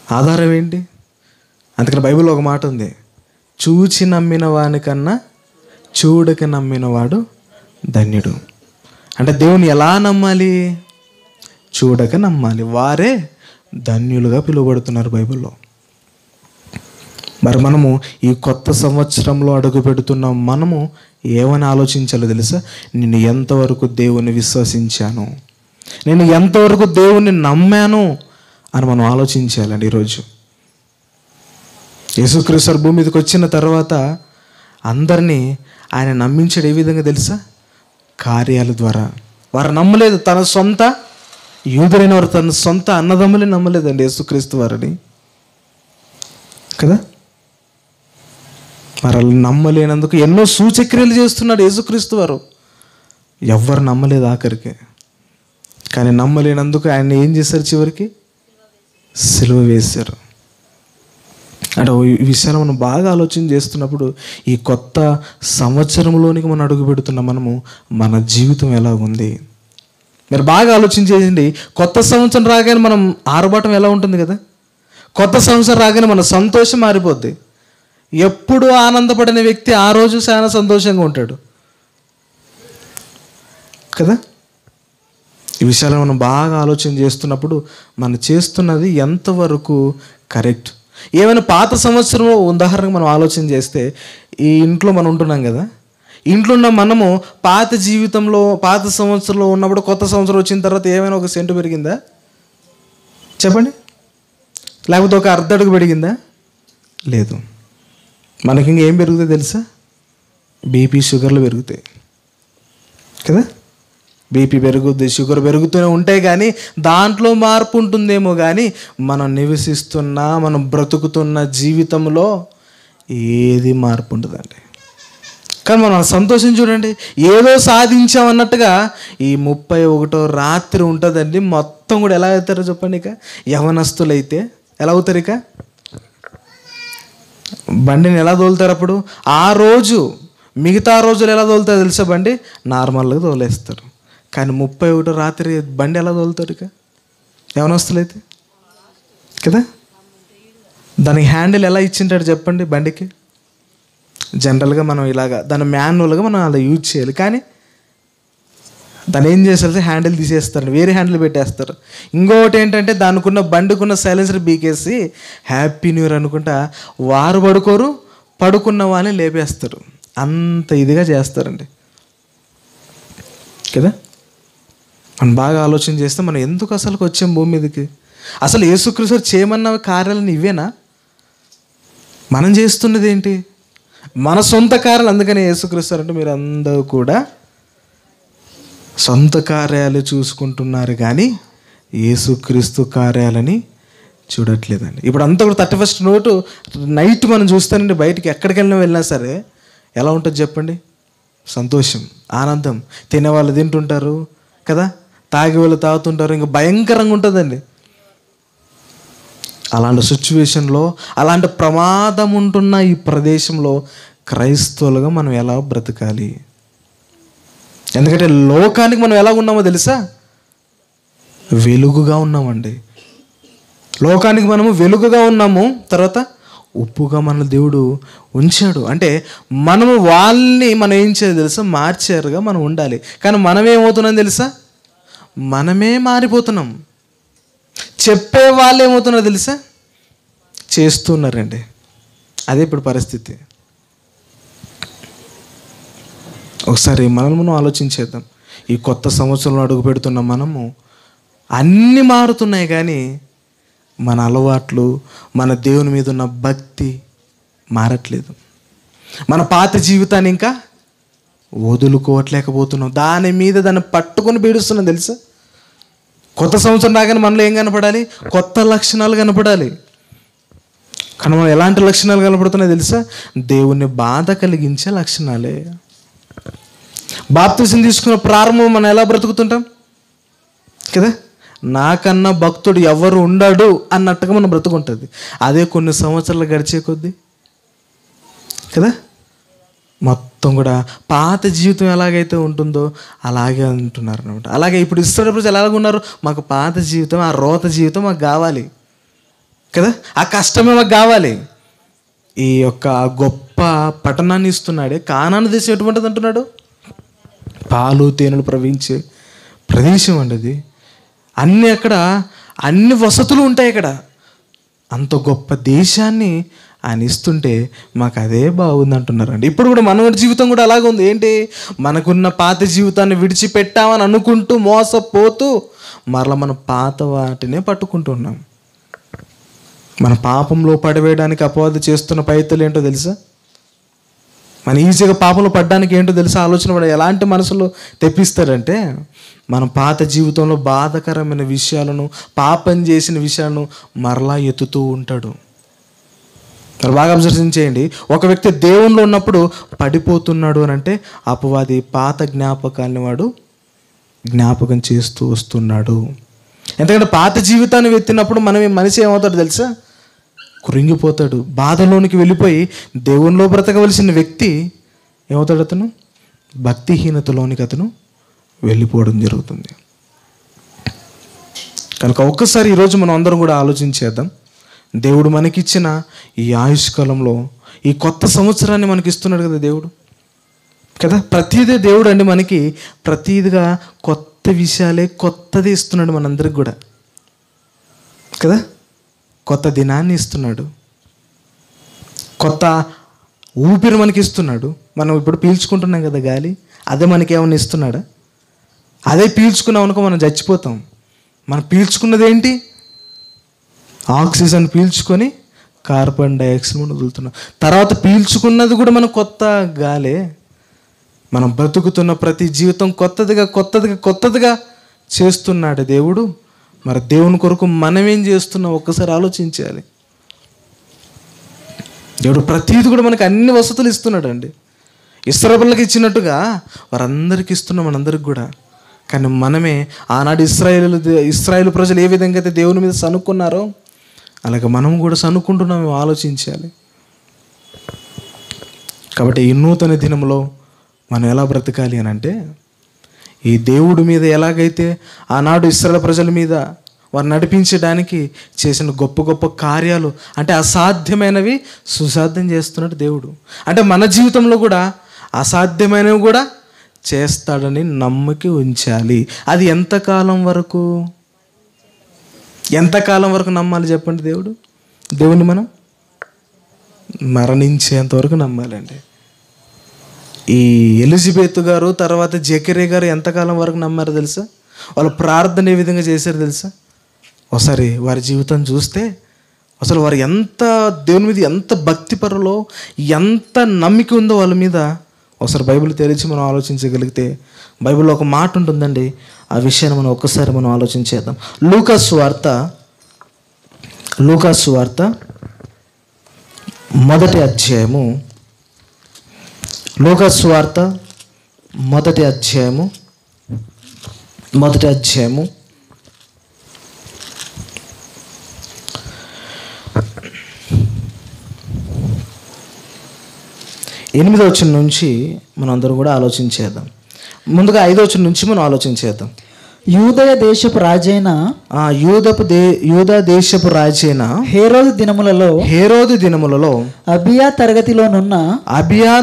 ఆధారం ఏంటి? అందుకని బైబిల్లో ఒక మాట ఉంది, చూచి నమ్మిన వానికన్నా చూడక నమ్మినవాడు ధన్యుడు. అంటే దేవుని ఎలా నమ్మాలి? చూడక నమ్మాలి. వారే ధన్యులుగా పిలువబడుతున్నారు బైబిల్లో. మరి మనము ఈ కొత్త సంవత్సరంలో అడుగు పెడుతున్నాం. మనము ఏమని ఆలోచించాలో తెలుసా? నేను ఎంతవరకు దేవుని విశ్వసించాను, నేను ఎంతవరకు దేవుని నమ్మాను అని మనం ఆలోచించాలండి. ఈరోజు యేసుక్రీస్తు భూమి మీదకి వచ్చిన తర్వాత అందరినీ ఆయన నమ్మించాడు. ఏ విధంగా తెలుసా? కార్యాల ద్వారా. వారు నమ్మలేదు, తన సొంత యూదులైన వారు తన సొంత అన్నదమ్ములే నమ్మలేదండి యేసుక్రీస్తు వారిని కదా. మరి వాళ్ళు నమ్మలేనందుకు ఎన్నో సూచక్రియలు చేస్తున్నాడు యేసుక్రీస్తు వారు. ఎవ్వరు నమ్మలేదు ఆఖరికి. కానీ నమ్మలేనందుకు ఆయన ఏం చేశారు? చివరికి సిలువ వేశారు. అంటే ఈ విషయాన్ని మనం బాగా ఆలోచన చేస్తున్నప్పుడు ఈ కొత్త సంవత్సరంలోనికి మనం అడుగు పెడుతున్నాం. మన జీవితం ఎలా ఉంది? మీరు బాగా ఆలోచన చేయండి. కొత్త సంవత్సరం రాగానే మనం ఆర్భాటం ఎలా ఉంటుంది కదా. కొత్త సంవత్సరం రాగానే మన సంతోషం మారిపోద్ది. ఎప్పుడు ఆనందపడిన వ్యక్తి ఆ రోజు చాలా సంతోషంగా ఉంటాడు కదా. ఈ విషయాలను మనం బాగా ఆలోచన చేస్తున్నప్పుడు మనం చేస్తున్నది ఎంతవరకు కరెక్ట్? ఏమైనా పాత సంవత్సరం ఉదాహరణకు మనం ఆలోచన చేస్తే, ఈ ఇంట్లో మనం ఉంటున్నాం కదా, ఇంట్లో ఉన్న మనము పాత జీవితంలో, పాత సంవత్సరంలో ఉన్నప్పుడు కొత్త సంవత్సరం వచ్చిన తర్వాత ఏమైనా ఒక సెంటు పెరిగిందా చెప్పండి? లేకపోతే ఒక అర్ధడుగు పెరిగిందా? లేదు. మనకి ఇంకేం పెరుగుతాయి తెలుసా? బీపీ, షుగర్లు పెరుగుతాయి కదా. బీపీ పెరుగుద్ది, షుగర్ పెరుగుతూనే ఉంటాయి, కానీ దాంట్లో మార్పు ఉంటుందేమో, కానీ మనం నివసిస్తున్న, మనం బ్రతుకుతున్న జీవితంలో ఏది మార్పు ఉండదండి. కానీ మనం సంతోషం చూడండి, ఏదో సాధించామన్నట్టుగా ఈ 31వ రాత్రి ఉంటుందండి. మొత్తం కూడా ఎలా అవుతారో చెప్పండి. ఇక యవనస్తులైతే ఎలా అవుతారు? ఇక బండిని ఎలా తోలుతారు అప్పుడు? ఆ రోజు మిగతా రోజులు ఎలా తోలుతారో తెలుసా? బండి నార్మల్గా తోలేస్తారు. కానీ 31వ రాత్రి బండి ఎలా తోలుతారు ఇక యవనస్తులైతే? కదా. దానికి హ్యాండిల్ ఎలా ఇచ్చింటాడు చెప్పండి బండికి? జనరల్గా మనం ఇలాగా దాన్ని మాన్యువల్గా మనం అలా యూజ్ చేయాలి, కానీ దాన్ని ఏం చేస్తారు? హ్యాండిల్ తీసేస్తారు, వేరే హ్యాండిల్ పెట్టేస్తారు. ఇంకొకటి ఏంటంటే దానికున్న బండికున్న సైలెన్సర్ బీకేసి హ్యాపీ న్యూ ఇయర్ అనుకుంటా వారు పడుకోరు, పడుకున్న వాళ్ళని లేపేస్తారు. అంత ఇదిగా చేస్తారండి కదా. మనం బాగా ఆలోచన చేస్తే మనం ఎందుకు అసలుకి వచ్చాం భూమి మీదకి? అసలు యేసుక్రీస్తు చేయమన్న కార్యాలను ఇవేనా? మనం చేస్తున్నది ఏంటి? మన సొంత కార్యాలు. అందుకని యేసుక్రీస్తు అంటే మీరు అందరూ కూడా సొంత కార్యాలు చూసుకుంటున్నారు, కానీ యేసుక్రీస్తు కార్యాలని చూడట్లేదండి. ఇప్పుడు అంతా కూడా 31st నోటు నైట్ మనం చూస్తానండి, బయటికి ఎక్కడికి వెళ్ళినా సరే ఎలా ఉంటుంది చెప్పండి? సంతోషం, ఆనందం. తినేవాళ్ళు తింటుంటారు కదా, తాగే వాళ్ళు తాగుతుంటారు, ఇంకా భయంకరంగా ఉంటుందండి. అలాంటి సిచ్యువేషన్లో, అలాంటి ప్రమాదం ఉంటున్న ఈ ప్రదేశంలో క్రైస్తవులుగా మనం ఎలా బ్రతకాలి? ఎందుకంటే లోకానికి మనం ఎలా ఉన్నామో తెలుసా? వెలుగుగా ఉన్నామండి. లోకానికి మనము వెలుగుగా ఉన్నాము, తర్వాత ఉప్పుగా మన దేవుడు ఉంచాడు. అంటే మనము వాళ్ళని మనం ఏం చేయాలి తెలుసా? మార్చారుగా మనం ఉండాలి. కానీ మనమేమవుతున్నాం తెలుసా? మనమే మారిపోతున్నాం. చెప్పే వాళ్ళు ఏమవుతున్నారో తెలుసా? చేస్తున్నారండి. అదే ఇప్పుడు పరిస్థితి. ఒకసారి మనల్ని మనం ఆలోచించేద్దాం. ఈ కొత్త సంవత్సరంలో అడుగు పెడుతున్న మనము అన్నీ మారుతున్నాయి, కానీ మన అలవాట్లు, మన దేవుని మీద ఉన్న భక్తి మారట్లేదు. మన పాత జీవితాన్ని ఇంకా వదులుకోవట్లేకపోతున్నాం. దాన్ని పట్టుకొని పీడుస్తున్నాం తెలుసా. కొత్త సంవత్సరం రాగానే మనలో ఏం కనపడాలి? కొత్త లక్షణాలు కనపడాలి. కానీ మనం ఎలాంటి లక్షణాలు కనపడుతున్నాయి తెలుసా? దేవుణ్ణి బాధ కలిగించే లక్షణాలే. బాప్తిసం తీసుకున్న ప్రారంభం మనం ఎలా బ్రతుకుతుంటాం కదా. నాకన్నా భక్తుడు ఎవరు ఉండడు అన్నట్టుగా మనం బ్రతుకుంటుంది. అదే కొన్ని సంవత్సరాలు గడిచే కొద్దీ కదా మొత్తం కూడా పాత జీవితం ఎలాగైతే ఉంటుందో అలాగే ఉంటున్నారు అనమాట. అలాగే ఇప్పుడు ఇస్రాయేలు ప్రజలు ఎలాగ ఉన్నారు? మాకు పాత జీవితం, ఆ రోత జీవితం మాకు కావాలి కదా, ఆ కష్టమే మాకు కావాలి. ఈ యొక్క గొప్ప పట్టణాన్ని ఇస్తున్నాడే, కానాను దేశం ఎటువంటిది అంటున్నాడు? పాలు తేనెలు ప్రవహించే ప్రదేశం అండి అది. అన్నీ అక్కడ అన్ని వసతులు ఉంటాయి. ఇక్కడ అంత గొప్ప దేశాన్ని ఆయన ఇస్తుంటే మాకు అదే బాగుంది అంటున్నారండి. ఇప్పుడు కూడా మన జీవితం కూడా అలాగే ఉంది. ఏంటి? మనకున్న పాత జీవితాన్ని విడిచిపెట్టామని అనుకుంటూ మోసపోతూ మరలా మన పాత వాటినే పట్టుకుంటున్నాం. మన పాపంలో పడివేయడానికి అపవాది చేస్తున్న ప్రయత్నాలు ఏంటో తెలుసా? మన ఈజీగా పాపంలో పడ్డానికి ఏంటో తెలుసా? ఆలోచన పడ ఎలాంటి మనసులో తెప్పిస్తారంటే, మన పాత జీవితంలో బాధకరమైన విషయాలను, పాపం చేసిన విషయాలను మరలా ఎత్తుతూ ఉంటాడు. మరి బాగా అబ్జర్వ్ చేయండి. ఒక వ్యక్తి దేవునిలో ఉన్నప్పుడు పడిపోతున్నాడు అని అంటే అపవాది పాత జ్ఞాపకాలని వాడు జ్ఞాపకం చేస్తూ వస్తున్నాడు. ఎందుకంటే పాత జీవితాన్ని ఎత్తినప్పుడు మనిషి ఏమవుతాడు తెలుసా? కృంగిపోతాడు. బాధలోనికి వెళ్ళిపోయి దేవునిలో బ్రతకవలసిన వ్యక్తి ఏమవుతాడు? అతను భక్తిహీనతలోనికి అతను వెళ్ళిపోవడం జరుగుతుంది. కనుక ఒక్కసారి ఈరోజు మనం అందరం కూడా ఆలోచించేద్దాం. దేవుడు మనకిచ్చిన ఈ ఆయుష్కాలంలో ఈ కొత్త సంవత్సరాన్ని మనకి ఇస్తున్నాడు కదా దేవుడు కదా. ప్రతిదే దేవుడు అండి మనకి ప్రతిదిగా కొత్త విషయాలే, కొత్తది ఇస్తున్నాడు మనందరికి కూడా కదా. కొత్త దినాన్ని ఇస్తున్నాడు, కొత్త ఊపిరి మనకి ఇస్తున్నాడు. మనం ఇప్పుడు పీల్చుకుంటున్నాం కదా గాలి, అదే మనకి ఏమన్నా ఇస్తున్నాడా? అదే పీల్చుకున్నాం అనుకో మనం చచ్చిపోతాం. మనం పీల్చుకున్నది ఏంటి? ఆక్సిజన్ పీల్చుకొని కార్బన్ డైఆక్సైడ్ మనం వదులుతున్నాం. తర్వాత పీల్చుకున్నది కూడా మన కొత్త గాలే మనం బ్రతుకుతున్న ప్రతి జీవితం కొత్తదిగా చేస్తున్నాడు దేవుడు. మరి దేవుని కొరకు మనమేం చేస్తున్నాం ఒక్కసారి ఆలోచించాలి. దేవుడు ప్రతీది కూడా మనకి అన్ని వసతులు ఇస్తున్నాడు అండి. ఇశ్రాయేలుకి ఇచ్చినట్టుగా వారందరికీ ఇస్తున్నాం, మనందరికి కూడా. కానీ మనమే ఆనాడు ఇశ్రాయేలు ప్రజలు ఏ విధంగా అయితే దేవుని మీద సనుక్కున్నారో అలాగే మనం కూడా సనుక్కుంటున్నాం, ఆలోచించాలి. కాబట్టి ఈ నూతన దినంలో మనం ఎలా బ్రతకాలి అని అంటే, ఈ దేవుడి మీద ఎలాగైతే ఆనాడు ఇశ్రాయేలు ప్రజల మీద వారు నడిపించడానికి చేసిన గొప్ప గొప్ప కార్యాలు, అంటే అసాధ్యమైనవి సుసాధ్యం చేస్తున్నాడు దేవుడు. అంటే మన జీవితంలో కూడా అసాధ్యమైనవి కూడా చేస్తాడని నమ్మకి ఉంచాలి. అది ఎంతకాలం వరకు నమ్మాలి చెప్పండి? దేవుని మనం మరణించేంత వరకు నమ్మాలండి. ఈ ఎలిజబెత్ గారు తర్వాత జకరియా గారు ఎంతకాలం వరకు నమ్మారో తెలుసా? వాళ్ళు ప్రార్థన ఏ విధంగా చేశారో తెలుసా? ఒకసారి వారి జీవితం చూస్తే అసలు వారు ఎంత దేవుని మీద ఎంత భక్తిపరులో, ఎంత నమ్మిక ఉందో వాళ్ళ మీద ఒకసారి బైబిల్ తెరిచి మనం ఆలోచించగలిగితే బైబిల్లో ఒక మాట ఉంటుందండి. ఆ విషయాన్ని మనం ఒక్కసారి మనం ఆలోచించేద్దాం. లూకాసు వార్త మొదటి అధ్యాయము, లూకాసు వార్త మొదటి అధ్యాయము 8వ వచనం నుంచి మనం అందరం కూడా ఆలోచించేద్దాం. ముందుగా 5వ వచనం నుంచి మనం ఆలోచించేద్దాం. యూదయ దేశపు రాజైన యూదా దేశపు రాజైన హేరోదు దినములలో అబియా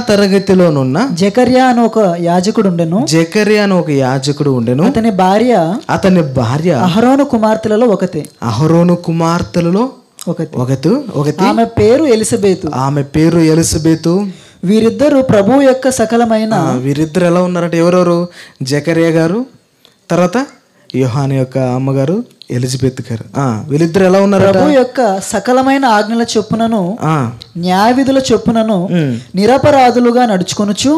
తరగతిలోనున్న జకర్యా అని ఒక యాజకుడు ఉండెను. అతని భార్య అహరోను కుమార్తెలలో ఒకటి. ఆమె పేరు ఎలిసబెతు. వీరిద్దరు ప్రభువు యొక్క సకలమైన వీరిద్దరు ఎలా ఉన్నారంటే, ఎవరెవరు? జకర్యా గారు, తర్వాత యోహాను యొక్క అమ్మగారు ఎలిజబెత్ గారు. వీళ్ళిద్దరు ఎలా ఉన్నారు? ప్రభు యొక్క సకలమైన ఆజ్ఞల చొప్పునను న్యాయ విధుల చొప్పునను నిరపరాధులుగా నడుచుకొనుచు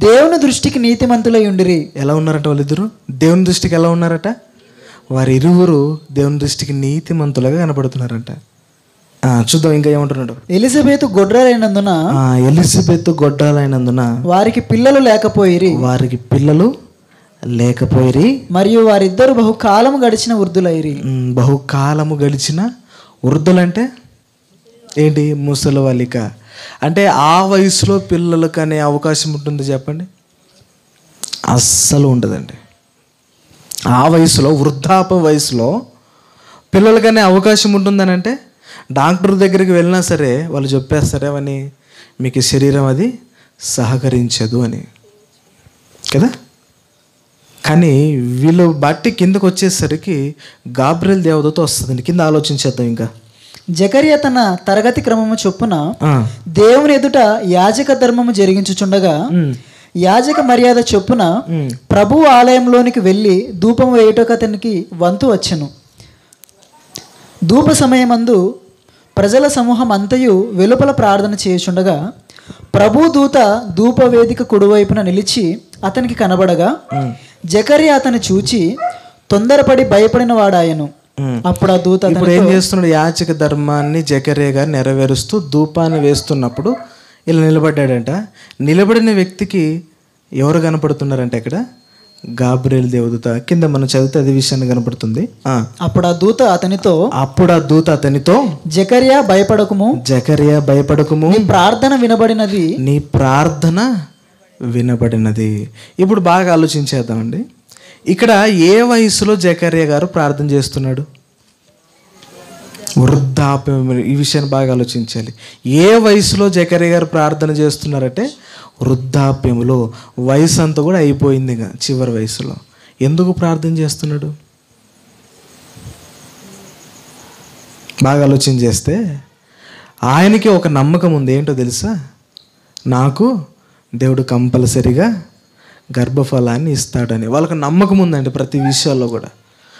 దేవుని దృష్టికి నీతిమంతులై ఉండిరి. ఎలా ఉన్నారట వాళ్ళిద్దరు? దేవుని దృష్టికి ఎలా ఉన్నారట? వారిరువురు దేవుని దృష్టికి నీతిమంతులుగా కనబడుతున్నారంట. చూద్దాం ఇంకా ఏమంటున్నాడు. ఎలిజబెత్ గొడ్రాలైనందున వారికి పిల్లలు లేకపోయిరి మరియు వారిద్దరు బహుకాలము గడిచిన వృద్ధులంటే ఏంటి? ముసలి వాళ్ళిక. అంటే ఆ వయసులో పిల్లలకు అనే అవకాశం ఉంటుంది చెప్పండి? అస్సలు ఉండదండి. ఆ వయసులో, వృద్ధాప్య వయసులో పిల్లలకనే అవకాశం ఉంటుందని అంటే డాక్టర్ దగ్గరికి వెళ్ళినా సరే వాళ్ళు చెప్పేస్తారు అని, మీకు శరీరం అది సహకరించదు అని కదా. కానీ వీళ్ళు బట్టి కిందకు వచ్చేసరికి గాబ్రియల్ దేవదూత వస్తుందండి. కింద ఆలోచించేద్దాం. ఇంకా జకర్యా తన తరగతి క్రమము చొప్పున దేవుని ఎదుట యాజక ధర్మము జరిగించుచుండగా యాజక మర్యాద చొప్పున ప్రభు ఆలయంలోనికి వెళ్ళి ధూపం వేయుటకు అతనికి వంతు వచ్చెను. ధూప సమయమందు ప్రజల సమూహం అంతయు వెలుపల ప్రార్థన చేయుచుండగా ప్రభు దూత ధూప వేదిక కుడివైపున నిలిచి అతనికి కనబడగా జకర్యా అతని చూచి తొందరపడి భయపడిన వాడాయను. అప్పుడు ఆ దూత ఇప్పుడు ఏం చేస్తున్నాడు? యాజక ధర్మాన్ని జకర్యా గారు నెరవేరుస్తూ ధూపాన్ని వేస్తున్నప్పుడు ఇలా నిలబడ్డాడంట. నిలబడిన వ్యక్తికి ఎవరు కనపడుతున్నారంటే ఇక్కడ గాబ్రియల్ దేవదూత. కింద మనం చదివితే అది విషయాన్ని కనపడుతుంది. అప్పుడు ఆ దూత అతనితో జకర్యా భయపడకుము, నీ ప్రార్థన వినబడినది. ఇప్పుడు బాగా ఆలోచించేద్దామండి. ఇక్కడ ఏ వయసులో జకర్యా గారు ప్రార్థన చేస్తున్నాడు? వృద్ధాప్యం. ఈ విషయాన్ని బాగా ఆలోచించాలి. ఏ వయసులో జకర్యా గారు ప్రార్థన చేస్తున్నారంటే వృద్ధాప్యములో. వయసు అంతా కూడా అయిపోయింది, చివరి వయసులో. ఎందుకు ప్రార్థన చేస్తున్నాడు? బాగా ఆలోచన చేస్తే ఆయనకి ఒక నమ్మకం ఉంది. ఏంటో తెలుసా? నాకు దేవుడు కంపల్సరిగా గర్భఫలాన్ని ఇస్తాడని వాళ్ళకి నమ్మకం ఉందండి ప్రతి విషయాల్లో కూడా.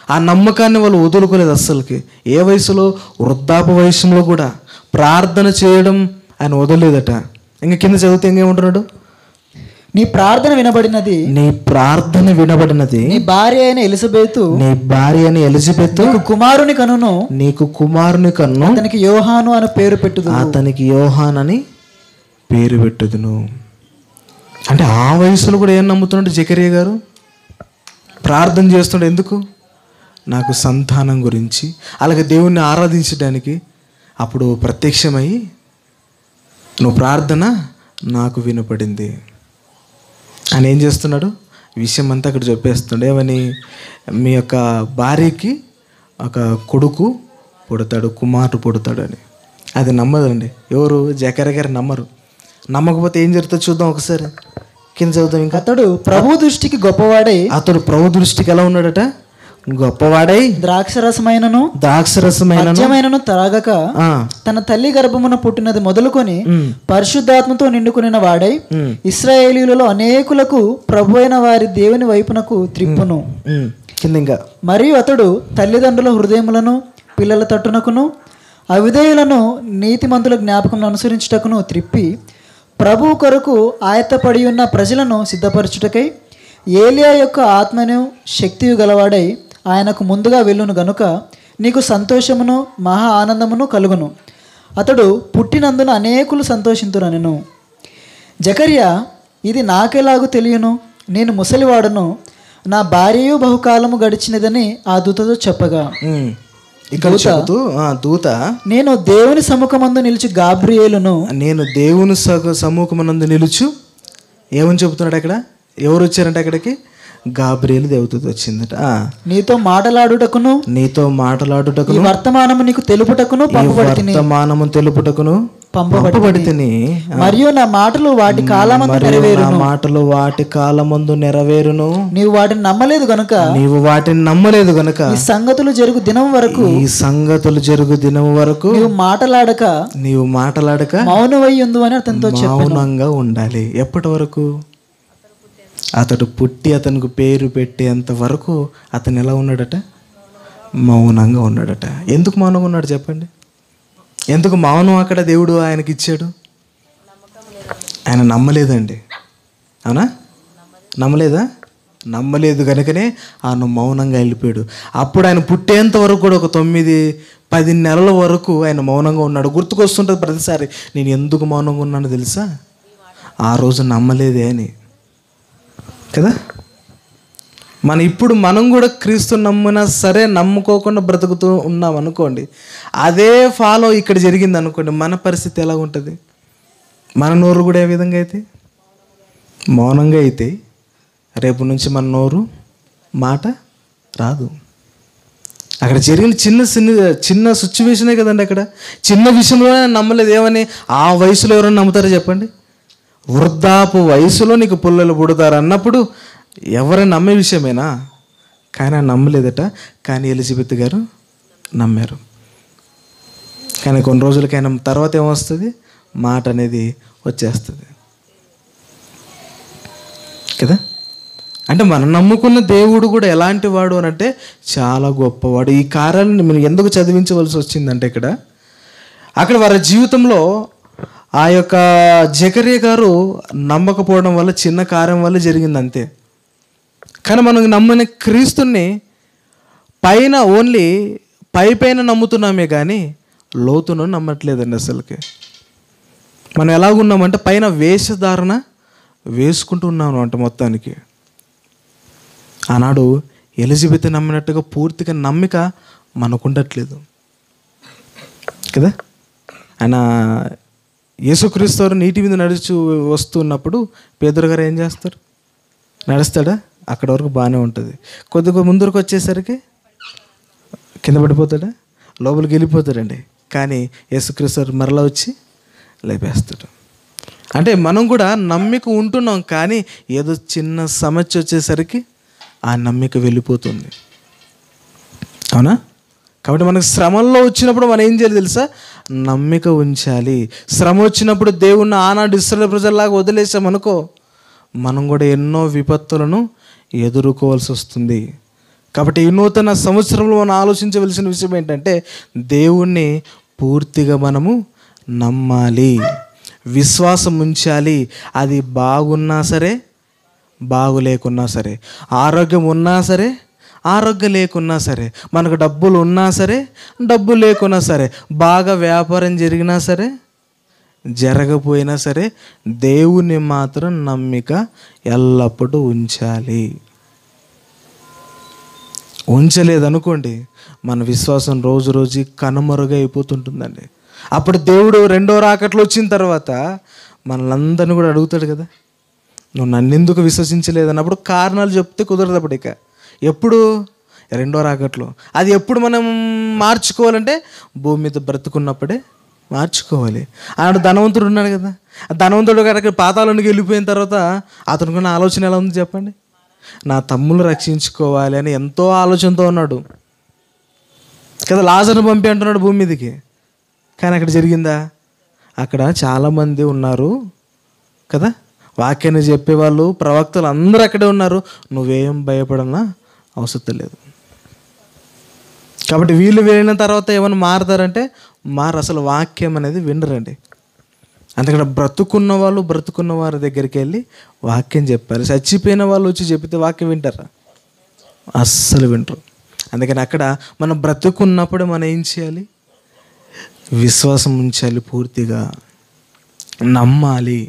ఆ నమ్మకాన్ని వాళ్ళు వదులుకోలేదు అస్సలకి. ఏ వయసులో? వృద్ధాప్య వయసులో కూడా ప్రార్థన చేయడం ఆయన వదలలేదట. ఇంకా కింద చదివితే ఇంకేమంటున్నాడు? నీ ప్రార్థన వినబడినది, నీ ప్రార్థన వినబడినది, నీ భార్య అయిన ఎలిజబెతు నీ భార్య అని ఎలిజబెత్ నీకు కుమారుని కనును, నీకు కుమారుని కన్ను, అతనికి యోహాను అని పేరు పెట్టుదు. అతనికి యోహాన్ అని పేరు పెట్టుదును. అంటే ఆ వయసులో కూడా ఏం నమ్ముతున్నాడు జకరియా గారు? ప్రార్థన చేస్తున్నాడు. ఎందుకు? నాకు సంతానం గురించి, అలాగే దేవుణ్ణి ఆరాధించడానికి. అప్పుడు ప్రత్యక్షమై నువ్వు ప్రార్థన నాకు వినపడింది అని ఏం చేస్తున్నాడు? విషయం అంతా అక్కడ చెప్పేస్తున్నాడు. ఏమని? మీ యొక్క భార్యకి ఒక కొడుకు పుడతాడు, కుమారుడు పుడతాడు అని. అది నమ్మదండి ఎవరు? జకరియా గారు నమ్మరు. నమ్మకపోతే ఏం జరుగుతుందో చూద్దాం ఒకసారి. కింద చదువుతాం ఇంకా. అతడు ప్రభు దృష్టికి గొప్పవాడై, అతడు ప్రభు దృష్టికి ఎలా ఉన్నాడట? గొప్పవాడై ద్రాక్షరసమైనను ద్రాక్షరసమైనను త్రాగక తన తల్లి గర్భమున పుట్టినది మొదలుకొని పరిశుద్ధాత్మతో నిండుకున్న వాడై ఇశ్రాయేలీయులలో అనేకులకు ప్రభు అయిన వారి దేవుని వైపునకు త్రిప్పును. కింద ఇంకా. మరియు అతడు తల్లిదండ్రుల హృదయములను పిల్లల తట్టునకును అవిధేయులను నీతిమంతుల జ్ఞాపకం అనుసరించుటకును త్రిప్పి ప్రభు కొరకు ఆయత్తపడి ఉన్న ప్రజలను సిద్ధపరచుటకై ఏలియా యొక్క ఆత్మను శక్తియు గలవాడై ఆయనకు ముందుగా వెళ్ళును గనుక నీకు సంతోషమును మహా ఆనందమును కలుగును. అతడు పుట్టినందున అనేకులు సంతోషింతురనెను. జకరియా, ఇది నాకెలాగూ తెలియను, నేను ముసలివాడను, నా భార్యయు బహుకాలము గడిచినదని ఆ దూతతో చెప్పగా, ఇక్కడ చెబుతూ దూత, నేను దేవుని సముఖమందు నిలుచు గాబ్రియేలును, నేను దేవుని సముఖమందు నిలుచు. ఏమని చెబుతున్నాడు అక్కడ? ఎవరు వచ్చారంటే అక్కడికి? గాబ్రియేలు దేవదూత వచ్చిందట. నీతో మాటలాడుటకును ఈ వర్తమానము నీకు తెలుపుటకును పంపబడితిని మరియు నా మాటలు వాటి కాలమందు నెరవేరును. మాటలు వాటి కాలమందు నెరవేరును. నీవు వాటిని నమ్మలేదు గనుక ఈ సంగతులు జరుగు దినం వరకు నీవు మాటలాడక మౌనమై ఉండు అని అతనితో చెప్పాను. మౌనంగా ఉండాలి. ఎప్పటి వరకు? అతడు పుట్టి అతనికి పేరు పెట్టేంత వరకు అతను ఎలా ఉన్నాడట? మౌనంగా ఉన్నాడట. ఎందుకు మౌనంగా ఉన్నాడు చెప్పండి? ఎందుకు మౌనం అక్కడ దేవుడు ఆయనకి ఇచ్చాడు? ఆయన నమ్మలేదండి. అవునా? నమ్మలేదా? నమ్మలేదు కనుకనే ఆయన మౌనంగా వెళ్ళిపోయాడు. అప్పుడు ఆయన పుట్టేంత వరకు కూడా ఒక 9-10 నెలల వరకు ఆయన మౌనంగా ఉన్నాడు. గుర్తుకొస్తుంటుంది ప్రతిసారి, నేను ఎందుకు మౌనంగా ఉన్నానో తెలుసా? ఆ రోజు నమ్మలేదే అని కదా. మనం కూడా క్రీస్తు నమ్మినా సరే నమ్ముకోకుండా బ్రతుకుతూ ఉన్నాం అనుకోండి, అదే ఫాలో ఇక్కడ జరిగింది అనుకోండి, మన పరిస్థితి ఎలా ఉంటుంది? మన నోరు కూడా ఏ విధంగా అయితే మౌనంగా అయితే రేపు నుంచి మన నోరు మాట రాదు. అక్కడ జరిగిన చిన్న సిచ్యువేషనే కదండి. అక్కడ చిన్న విషయంలోనే నమ్మలేదు. ఏమని? ఆ వయసులో ఎవరైనా నమ్ముతారో చెప్పండి? వృద్ధాపు వయసులో నీకు పుల్లలు పుడతారు అన్నప్పుడు ఎవరైనా నమ్మే విషయమేనా? కానీ ఆయన నమ్మలేదట. కానీ ఎలిజబెత్ గారు నమ్మారు. కానీ కొన్ని రోజులకైనా తర్వాత ఏమొస్తుంది? మాట అనేది వచ్చేస్తుంది కదా. అంటే మనం నమ్ముకున్న దేవుడు కూడా ఎలాంటి వాడు అని అంటే చాలా గొప్పవాడు. ఈ కార్యాలను మనం ఎందుకు చదివించవలసి వచ్చిందంటే అక్కడ వారి జీవితంలో ఆ యొక్క జకరియా గారు నమ్మకపోవడం వల్ల చిన్న కార్యం వల్ల జరిగింది అంతే. కానీ మనం నమ్మిన క్రీస్తుని ఓన్లీ పైన నమ్ముతున్నామే కానీ లోతును నమ్మట్లేదండి. అసలుకి మనం ఎలాగున్నామంటే పైన వేషధారణ వేసుకుంటూ ఉన్నాము అంటే మొత్తానికి. ఆనాడు ఎలిజబెత్ నమ్మినట్టుగా పూర్తిగా నమ్మిక మనకుండట్లేదు కదా. ఆయన యేసుక్రీస్తు వారు నీటి మీద నడుచు వస్తున్నప్పుడు పేదరు గారు ఏం చేస్తారు? నడుస్తాడా? అక్కడ వరకు బాగానే ఉంటుంది. కొద్దిగా ముందరకు వచ్చేసరికి కింద పడిపోతాడా? లోపలికి వెళ్ళిపోతాడండి. కానీ యేసుక్రీస్తు వారు మరలా వచ్చి లేపేస్తాడు. అంటే మనం కూడా నమ్మిక ఉంటున్నాం, కానీ ఏదో చిన్న సమస్య వచ్చేసరికి ఆ నమ్మిక వెళ్ళిపోతుంది. అవునా? కాబట్టి మనకు శ్రమల్లో వచ్చినప్పుడు మనం ఏం చేయాలి తెలుసా? నమ్మిక ఉంచాలి. శ్రమ వచ్చినప్పుడు దేవుణ్ణి ఆనాడు ఇశ్రాయేలు ప్రజల్లాగా వదిలేసామనుకో, మనం కూడా ఎన్నో విపత్తులను ఎదుర్కోవాల్సి వస్తుంది. కాబట్టి ఈ నూతన సంవత్సరంలో మనం ఆలోచించవలసిన విషయం ఏంటంటే దేవుణ్ణి పూర్తిగా మనము నమ్మాలి, విశ్వాసం ఉంచాలి. అది బాగున్నా సరే బాగులేకున్నా సరే, ఆరోగ్యం ఉన్నా సరే, ఆరోగ్యం లేకున్నా సరే, మనకు డబ్బులు ఉన్నా సరే, డబ్బు లేకున్నా సరే, బాగా వ్యాపారం జరిగినా సరే, జరగపోయినా సరే, దేవుని మాత్రం నమ్మిక ఎల్లప్పుడూ ఉంచాలి. ఉంచలేదనుకోండి, మన విశ్వాసం రోజు రోజు కనుమరుగైపోతుంటుందండి. అప్పుడు దేవుడు రెండో రాకట్లో వచ్చిన తర్వాత మనలందరినీ కూడా అడుగుతాడు కదా, నువ్వు నన్నెందుకు విశ్వసించలేదన్నప్పుడు కారణాలు చెప్తే కుదరదు. అప్పుడు ఇక ఎప్పుడు? రెండో రాకట్లో. అది ఎప్పుడు మనం మార్చుకోవాలంటే భూమి మీద బ్రతుకున్నప్పుడే మార్చుకోవాలి. ఆడు ధనవంతుడు ఉన్నాడు కదా, ఆ ధనవంతుడు గారికి పాతాళానికి వెళ్ళిపోయిన తర్వాత అతనుకున్న ఆలోచన ఎలా ఉంది చెప్పండి? నా తమ్ముళ్ళు రక్షించుకోవాలి అని ఎంతో ఆలోచనతో ఉన్నాడు కదా. లాజరును పంపి అంటున్నాడు భూమి మీదకి. కానీ అక్కడ జరిగిందా? అక్కడ చాలామంది ఉన్నారు కదా, వాక్యాన్ని చెప్పేవాళ్ళు, ప్రవక్తలు అందరూ అక్కడే ఉన్నారు. నువ్వేం భయపడనా అవసరం లేదు. కాబట్టి వీళ్ళు వెళ్ళిన తర్వాత ఏమైనా మారుతారంటే మారు, అసలు వాక్యం అనేది వినరండి. అందుకని బ్రతుకున్న వారి దగ్గరికి వెళ్ళి వాక్యం చెప్పాలి. చచ్చిపోయిన వాళ్ళు వచ్చి చెప్తే వాక్యం వింటారా? అస్సలు వింటారు. అందుకని అక్కడ మనం బ్రతుకున్నప్పుడు మనం ఏం చేయాలి? విశ్వాసం ఉంచాలి, పూర్తిగా నమ్మాలి.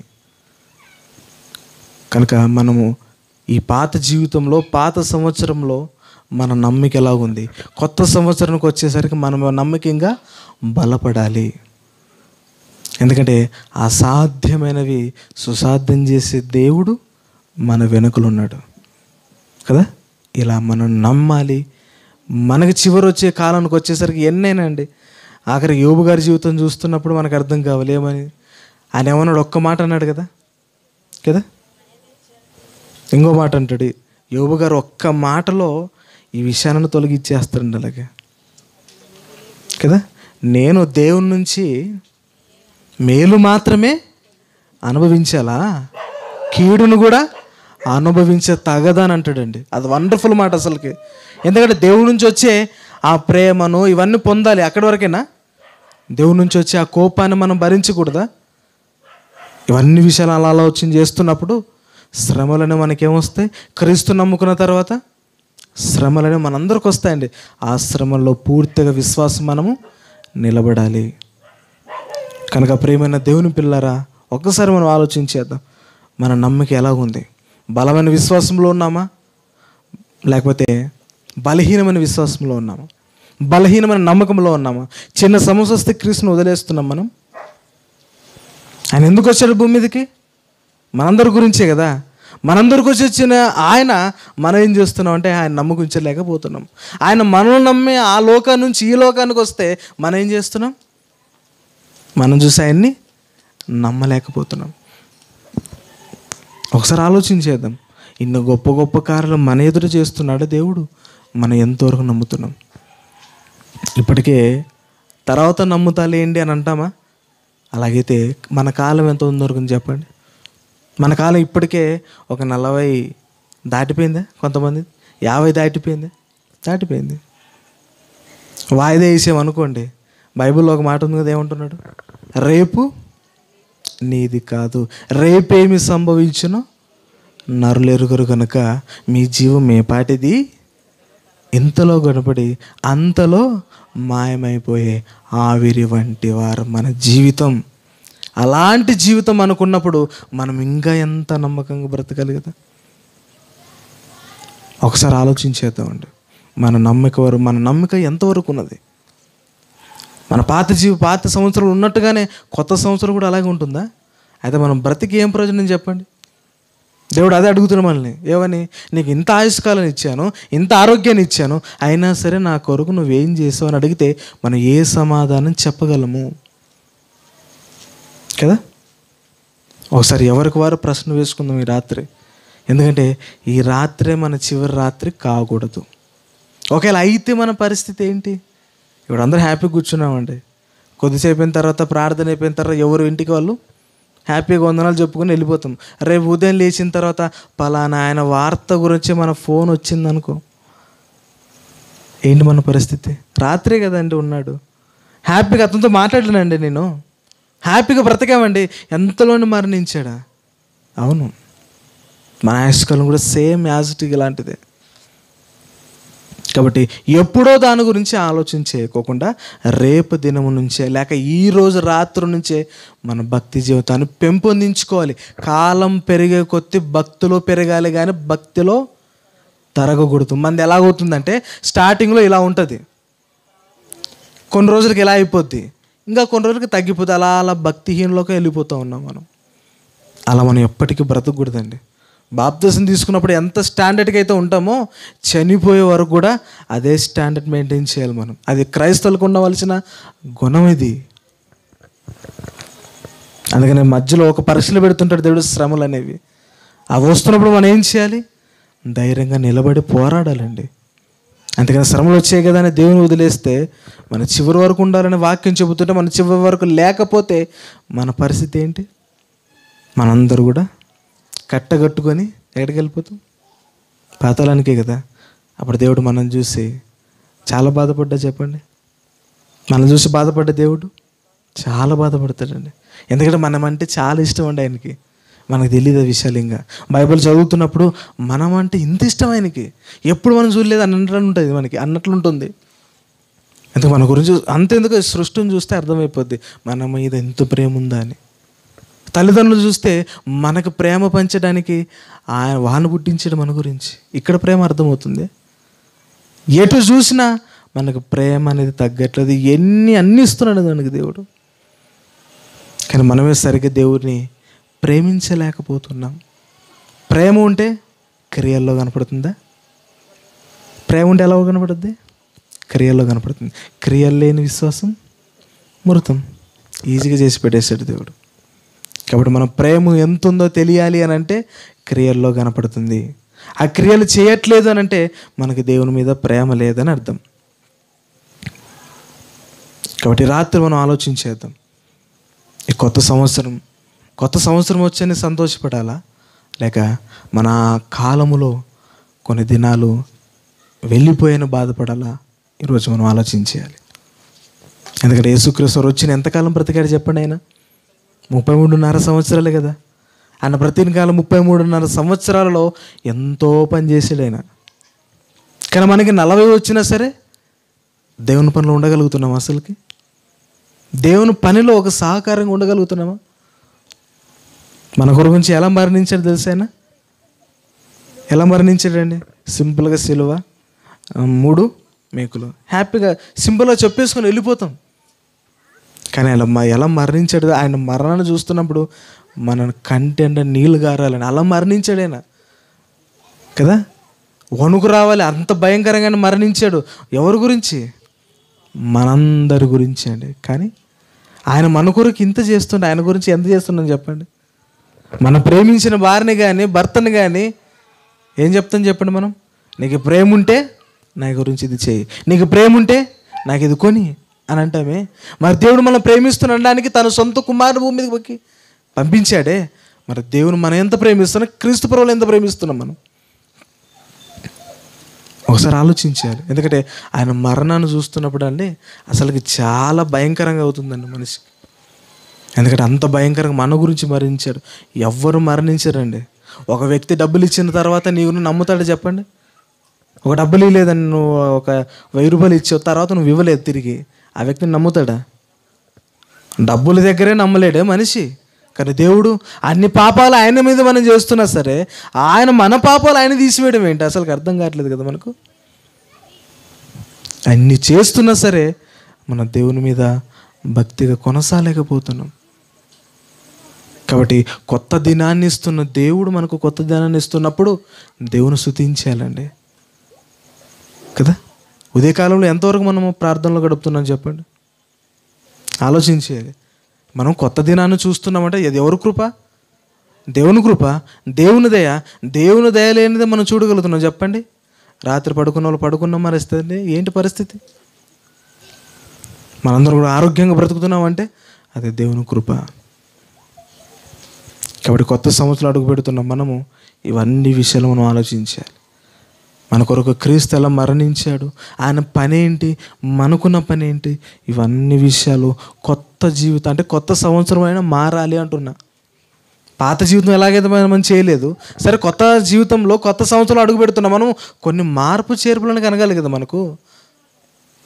కనుక మనము ఈ పాత జీవితంలో, పాత సంవత్సరంలో మన నమ్మిక ఎలా ఉంది, కొత్త సంవత్సరానికి వచ్చేసరికి మనం నమ్మకంగా బలపడాలి. ఎందుకంటే అసాధ్యమైనవి సుసాధ్యం చేసే దేవుడు మన వెనుకలు ఉన్నాడు కదా. ఇలా మనం నమ్మాలి. మనకి చివరి వచ్చే కాలానికి వచ్చేసరికి ఎన్నైనా అండి, ఆఖరి యోబు గారి జీవితం చూస్తున్నప్పుడు మనకు అర్థం కావాలి ఏమని. ఆయన ఏమన్నాడు? ఒక్క మాట అన్నాడు కదా కదా. ఇంకో మాట అంటాడు యోబు గారు, ఒక్క మాటలో ఈ విషయాలను తొలగిచ్చేస్తారండి అలాగే కదా. నేను దేవుని నుంచి మేలు మాత్రమే అనుభవించాలా, కీడును కూడా అనుభవించే తగదని అంటాడండి. అది వండర్ఫుల్ మాట అసలుకి. ఎందుకంటే దేవుడి నుంచి వచ్చే ఆ ప్రేమను ఇవన్నీ పొందాలి. అక్కడి వరకేనా? దేవుడి నుంచి వచ్చే ఆ కోపాన్ని మనం భరించకూడదా? ఇవన్నీ విషయాలు అలా ఆలోచన చేస్తున్నప్పుడు శ్రమలను మనకేమొస్తాయి? క్రీస్తు నమ్ముకున్న తర్వాత శ్రమలని మనందరికి వస్తాయండి. ఆ శ్రమల్లో పూర్తిగా విశ్వాసం మనము నిలబడాలి. కనుక ప్రియమైన దేవుని పిల్లరా, ఒక్కసారి మనం ఆలోచించేద్దాం. మన నమ్మకం ఎలా ఉంది? బలమైన విశ్వాసంలో ఉన్నామా, లేకపోతే బలహీనమైన విశ్వాసంలో ఉన్నామా? బలహీనమైన నమ్మకంలో ఉన్నామా? చిన్న సమస్య వస్తే క్రీస్తుని వదిలేస్తున్నాం మనం. ఆయన ఎందుకు వచ్చాడు భూమి మీదకి? మనందరి గురించే కదా. మనందరికి వచ్చి వచ్చిన ఆయన మనం ఏం చేస్తున్నాం అంటే ఆయన నమ్మకించలేకపోతున్నాం. ఆయన మనల్ని నమ్మి ఆ లోకాన్ని నుంచి ఈ లోకానికి వస్తే మనం ఏం చేస్తున్నాం? మనం చూసి ఆయన్ని నమ్మలేకపోతున్నాం. ఒకసారి ఆలోచించేద్దాం. ఇన్ని గొప్ప గొప్ప కార్యాలు మన ఎదురు చేస్తున్నాడు దేవుడు, మనం ఎంతవరకు నమ్ముతున్నాం? ఇప్పటికే తర్వాత నమ్ముతాలేండి అని అంటామా? అలాగైతే మన కాలం ఎంత ఉందరకు చెప్పండి. మన కాలం ఇప్పటికే ఒక 40 దాటిపోయిందా? కొంతమంది 50 దాటిపోయింది. వాయిదా వేసామనుకోండి, బైబిల్లో ఒక మాట ఉంది కదా, ఏమంటున్నాడు? రేపు నీది కాదు, రేపేమి సంభవించునో నరులెరుగరు కనుక మీ జీవం ఏ పాటిది ఇంతలో గడపడి అంతలో మాయమైపోయే ఆవిరి వంటి వారు మన జీవితం. అలాంటి జీవితం అనుకున్నప్పుడు మనం ఇంకా ఎంత నమ్మకంగా బ్రతకాలి కదా. ఒకసారి ఆలోచించేద్దామండి. మన నమ్మిక ఎంతవరకు ఉన్నది? మన పాత సంవత్సరాలు ఉన్నట్టుగానే కొత్త సంవత్సరం కూడా అలాగే ఉంటుందా? అయితే మనం బ్రతికి ఏం ప్రయోజనం చెప్పండి? దేవుడు అదే అడుగుతున్నాడు మనల్ని. ఏమని? నీకు ఇంత ఆయుష్కాలను ఇచ్చాను, ఇంత ఆరోగ్యాన్ని ఇచ్చాను, అయినా సరే నా కొరకు నువ్వేం చేసావు అని అడిగితే మనం ఏ సమాధానం చెప్పగలము కదా. ఒకసారి ఎవరికి వారు ప్రశ్న వేసుకుందాం ఈ రాత్రి. ఎందుకంటే ఈ రాత్రే మన చివరి రాత్రి కాకూడదు. ఒకవేళ అయితే మన పరిస్థితి ఏంటి? ఇప్పుడు అందరూ హ్యాపీగా కూర్చున్నామండి. కొద్దిసేపు అయిన తర్వాత, ప్రార్థన అయిపోయిన తర్వాత ఎవరు ఇంటికి వాళ్ళు హ్యాపీగా వందనాలు చెప్పుకొని వెళ్ళిపోతాం. రేపు ఉదయం లేచిన తర్వాత పలానా ఆయన వార్త గురించి మన ఫోన్ వచ్చిందనుకో, ఏంటి మన పరిస్థితి? రాత్రే కదండి ఉన్నాడు, హ్యాపీగా అతనితో మాట్లాడలేనండి, నేను హ్యాపీగా బ్రతకామండి, ఎంతలోని మరణించాడా? అవును. మన ఆయుష్కాలం కూడా సేమ్ యాజిటీగా ఇలాంటిదే. కాబట్టి ఎప్పుడో దాని గురించి ఆలోచన చేయకోకుండా రేపు దినము నుంచే లేక ఈరోజు రాత్రి నుంచే మన భక్తి జీవితాన్ని పెంపొందించుకోవాలి. కాలం పెరిగే కొద్దీ భక్తిలో పెరగాలి కానీ భక్తిలో తరగకూడదు. మనది ఎలాగవుతుందంటే స్టార్టింగ్లో ఇలా ఉంటుంది, కొన్ని రోజులకి ఇలా అయిపోద్ది, ఇంకా కొన్ని రోజులకి తగ్గిపోద్ది. అలా అలా భక్తిహీనలోకి వెళ్ళిపోతూ ఉన్నాం మనం. అలా మనం ఎప్పటికీ బ్రతకూడదండి. బాప్తిసం తీసుకున్నప్పుడు ఎంత స్టాండర్డ్గా అయితే ఉంటామో చనిపోయే వరకు కూడా అదే స్టాండర్డ్ మెయింటైన్ చేయాలి మనం. అది క్రైస్తవులకు ఉండవలసిన గుణం ఇది. అందుకని మధ్యలో ఒక పరీక్షలు పెడుతుంటాడు దేవుడు, శ్రమలు అనేవి. అవి వస్తున్నప్పుడు మనం ఏం చేయాలి? ధైర్యంగా నిలబడి పోరాడాలండి. అందుకని శ్రమలు వచ్చాయి కదా అని దేవుని వదిలేస్తే మన చివరి వరకు ఉండాలని వాక్యం చెబుతుంటే మన చివరి వరకు లేకపోతే మన పరిస్థితి ఏంటి? మనందరూ కూడా కట్టగట్టుకొని ఎక్కడికి వెళ్ళిపోతాం? పాతాళానికే కదా. అప్పుడు దేవుడు మనం చూసి చాలా బాధపడ్డా చెప్పండి. మనం చూసి బాధపడ్డ దేవుడు చాలా బాధపడతాడండి. ఎందుకంటే మనం అంటే చాలా ఇష్టం అండి ఆయనకి. మనకు తెలియదు ఆ విషయాలు. ఇంకా బైబిల్ చదువుతున్నప్పుడు మనం అంటే ఇంత ఇష్టం ఆయనకి, ఎప్పుడు మనం చూడలేదు అన్నట్లు ఉంటుంది, మనకి అన్నట్లుంటుంది. ఎందుకు మన గురించి అంతెందుకు సృష్టిని చూస్తే అర్థమైపోద్ది మన మీద ఎంత ప్రేమ ఉందా అని. తల్లిదండ్రులు చూస్తే మనకు ప్రేమ పంచడానికి ఆయన వాను పుట్టించాడు మన గురించి. ఇక్కడ ప్రేమ అర్థమవుతుంది. ఎటు చూసినా మనకు ప్రేమ అనేది తగ్గట్లేదు. అన్నీ ఇస్తున్నాడు మనకి దేవుడు. కానీ మనమే సరిగ్గా దేవుడిని ప్రేమించలేకపోతున్నాం. ప్రేమ ఉంటే క్రియల్లో కనపడుతుందా? ప్రేమ ఉంటే ఎలా కనపడుద్ది? క్రియల్లో కనపడుతుంది. క్రియలు లేని విశ్వాసం మృతం. ఈజీగా చేసి పెట్టేశాడు దేవుడు. కాబట్టి మన ప్రేమ ఎంత ఉందో తెలియాలి అని అంటే క్రియల్లో కనపడుతుంది. ఆ క్రియలు చేయట్లేదు అని అంటే మనకి దేవుని మీద ప్రేమ లేదని అర్థం. కాబట్టి రాత్రి మనం ఆలోచించేద్దాం. ఈ కొత్త సంవత్సరం వచ్చని సంతోషపడాలా, లేక మన కాలములో కొన్ని దినాలు వెళ్ళిపోయాను బాధపడాలా? ఈరోజు మనం ఆలోచించేయాలి. ఎందుకంటే యేసుక్రీస్తు వచ్చిన ఎంతకాలం బ్రతికాడు చెప్పండి? ఆయన 33.5 సంవత్సరాలే కదా. ఆయన బ్రతికిన కాలం 33.5 సంవత్సరాలలో ఎంతో పని చేశాడు ఆయన. కానీ మనకి 40 వచ్చినా సరే దేవుని పనిలో ఉండగలుగుతున్నామా? అసలుకి దేవుని పనిలో ఒక సహకారంగా ఉండగలుగుతున్నామా? మన గురించి ఎలా మరణించాడు తెలుసా? ఆయన ఎలా మరణించాడండి? సింపుల్గా సిలువ, 3 మేకులు, హ్యాపీగా సింపుల్గా చెప్పేసుకొని వెళ్ళిపోతాం. కానీ ఎలా మరణించాడు? ఆయన మరణాన్ని చూస్తున్నప్పుడు మన కంటెంట్ నీళ్ళు గారాలని అలా మరణించాడు ఆయన కదా. వణుకు రావాలి, అంత భయంకరంగానే మరణించాడు. ఎవరి గురించి? మనందరి గురించి అండి. కానీ ఆయన మన కొరకు ఇంత చేస్తుండే, ఆయన గురించి ఎంత చేస్తున్నాం చెప్పండి? మనం ప్రేమించిన భార్యని కానీ భర్తని కానీ ఏం చెప్తాం చెప్పండి? మనం నీకు ప్రేమ ఉంటే నా గురించి ఇది చేయి, నీకు ప్రేమ ఉంటే నాకు ఇది కొని అని అంటామే. మరి దేవుడు మనం ప్రేమిస్తున్నాడానికి తన సొంత కుమారుడు భూమి మీదకి పంపించాడే. మరి దేవుని మనం ఎంత ప్రేమిస్తున్నాం? క్రీస్తు ప్రభువుని ఎంత ప్రేమిస్తున్నాం మనం? ఒకసారి ఆలోచించాలి. ఎందుకంటే ఆయన మరణాన్ని చూస్తున్నప్పుడు అండి అసలుకి చాలా భయంకరంగా అవుతుందండి మనిషి. ఎందుకంటే అంత భయంకరంగా మన గురించి మరణించాడు. ఎవ్వరు మరణించారండి. ఒక వ్యక్తి డబ్బులు ఇచ్చిన తర్వాత నీవు నమ్ముతాడు చెప్పండి? ఒక డబ్బులు ఇవ్వలేదని నువ్వు ఒక 1000 రూపాయలు ఇచ్చావు, తర్వాత నువ్వు ఇవ్వలేదు తిరిగి, ఆ వ్యక్తిని నమ్ముతాడా? డబ్బుల దగ్గరే నమ్మలేడే మనిషి. కానీ దేవుడు అన్ని పాపాలు ఆయన మీద మనం చేస్తున్నా సరే ఆయన మన పాపాలు ఆయన తీసివేయడం ఏంటి? అసలు అర్థం కావట్లేదు కదా మనకు. అన్ని చేస్తున్నా సరే మన దేవుని మీద భక్తిగా కొనసాగలేకపోతున్నాం. కాబట్టి కొత్త దినాన్ని ఇస్తున్న దేవుడు మనకు కొత్త దినాన్ని ఇస్తున్నప్పుడు దేవుని స్తుతించాలండి కదా. ఉదయకాలంలో ఎంతవరకు మనము ప్రార్థనలో గడుపుతున్నాం చెప్పండి? ఆలోచించేయాలి. మనం కొత్త దినాన్ని చూస్తున్నామంటే అది ఎవరి కృప? దేవుని కృప, దేవుని దయ. దేవుని దయ లేనిదే మనం చూడగలుగుతున్నాం చెప్పండి? రాత్రి పడుకున్న వాళ్ళు పడుకున్న మరిస్తుంది ఏంటి పరిస్థితి? మనందరూ కూడా ఆరోగ్యంగా బ్రతుకుతున్నామంటే అది దేవుని కృప. కాబట్టి కొత్త సంవత్సరం అడుగు పెడుతున్నాం మనము. ఇవన్నీ విషయాలు మనం ఆలోచించాలి. మన కొరకు క్రీస్తు ఎలా మరణించాడు, ఆయన పని ఏంటి, మనకున్న పని ఏంటి, ఇవన్నీ విషయాలు కొత్త జీవితం అంటే కొత్త సంవత్సరం అయినా మారాలి అంటున్నా. పాత జీవితం ఎలాగైతే మనం చేయలేదు, సరే కొత్త జీవితంలో కొత్త సంవత్సరంలో అడుగు పెడుతున్నాం. మనం కొన్ని మార్పు చేర్పులను కనగాలి కదా మనకు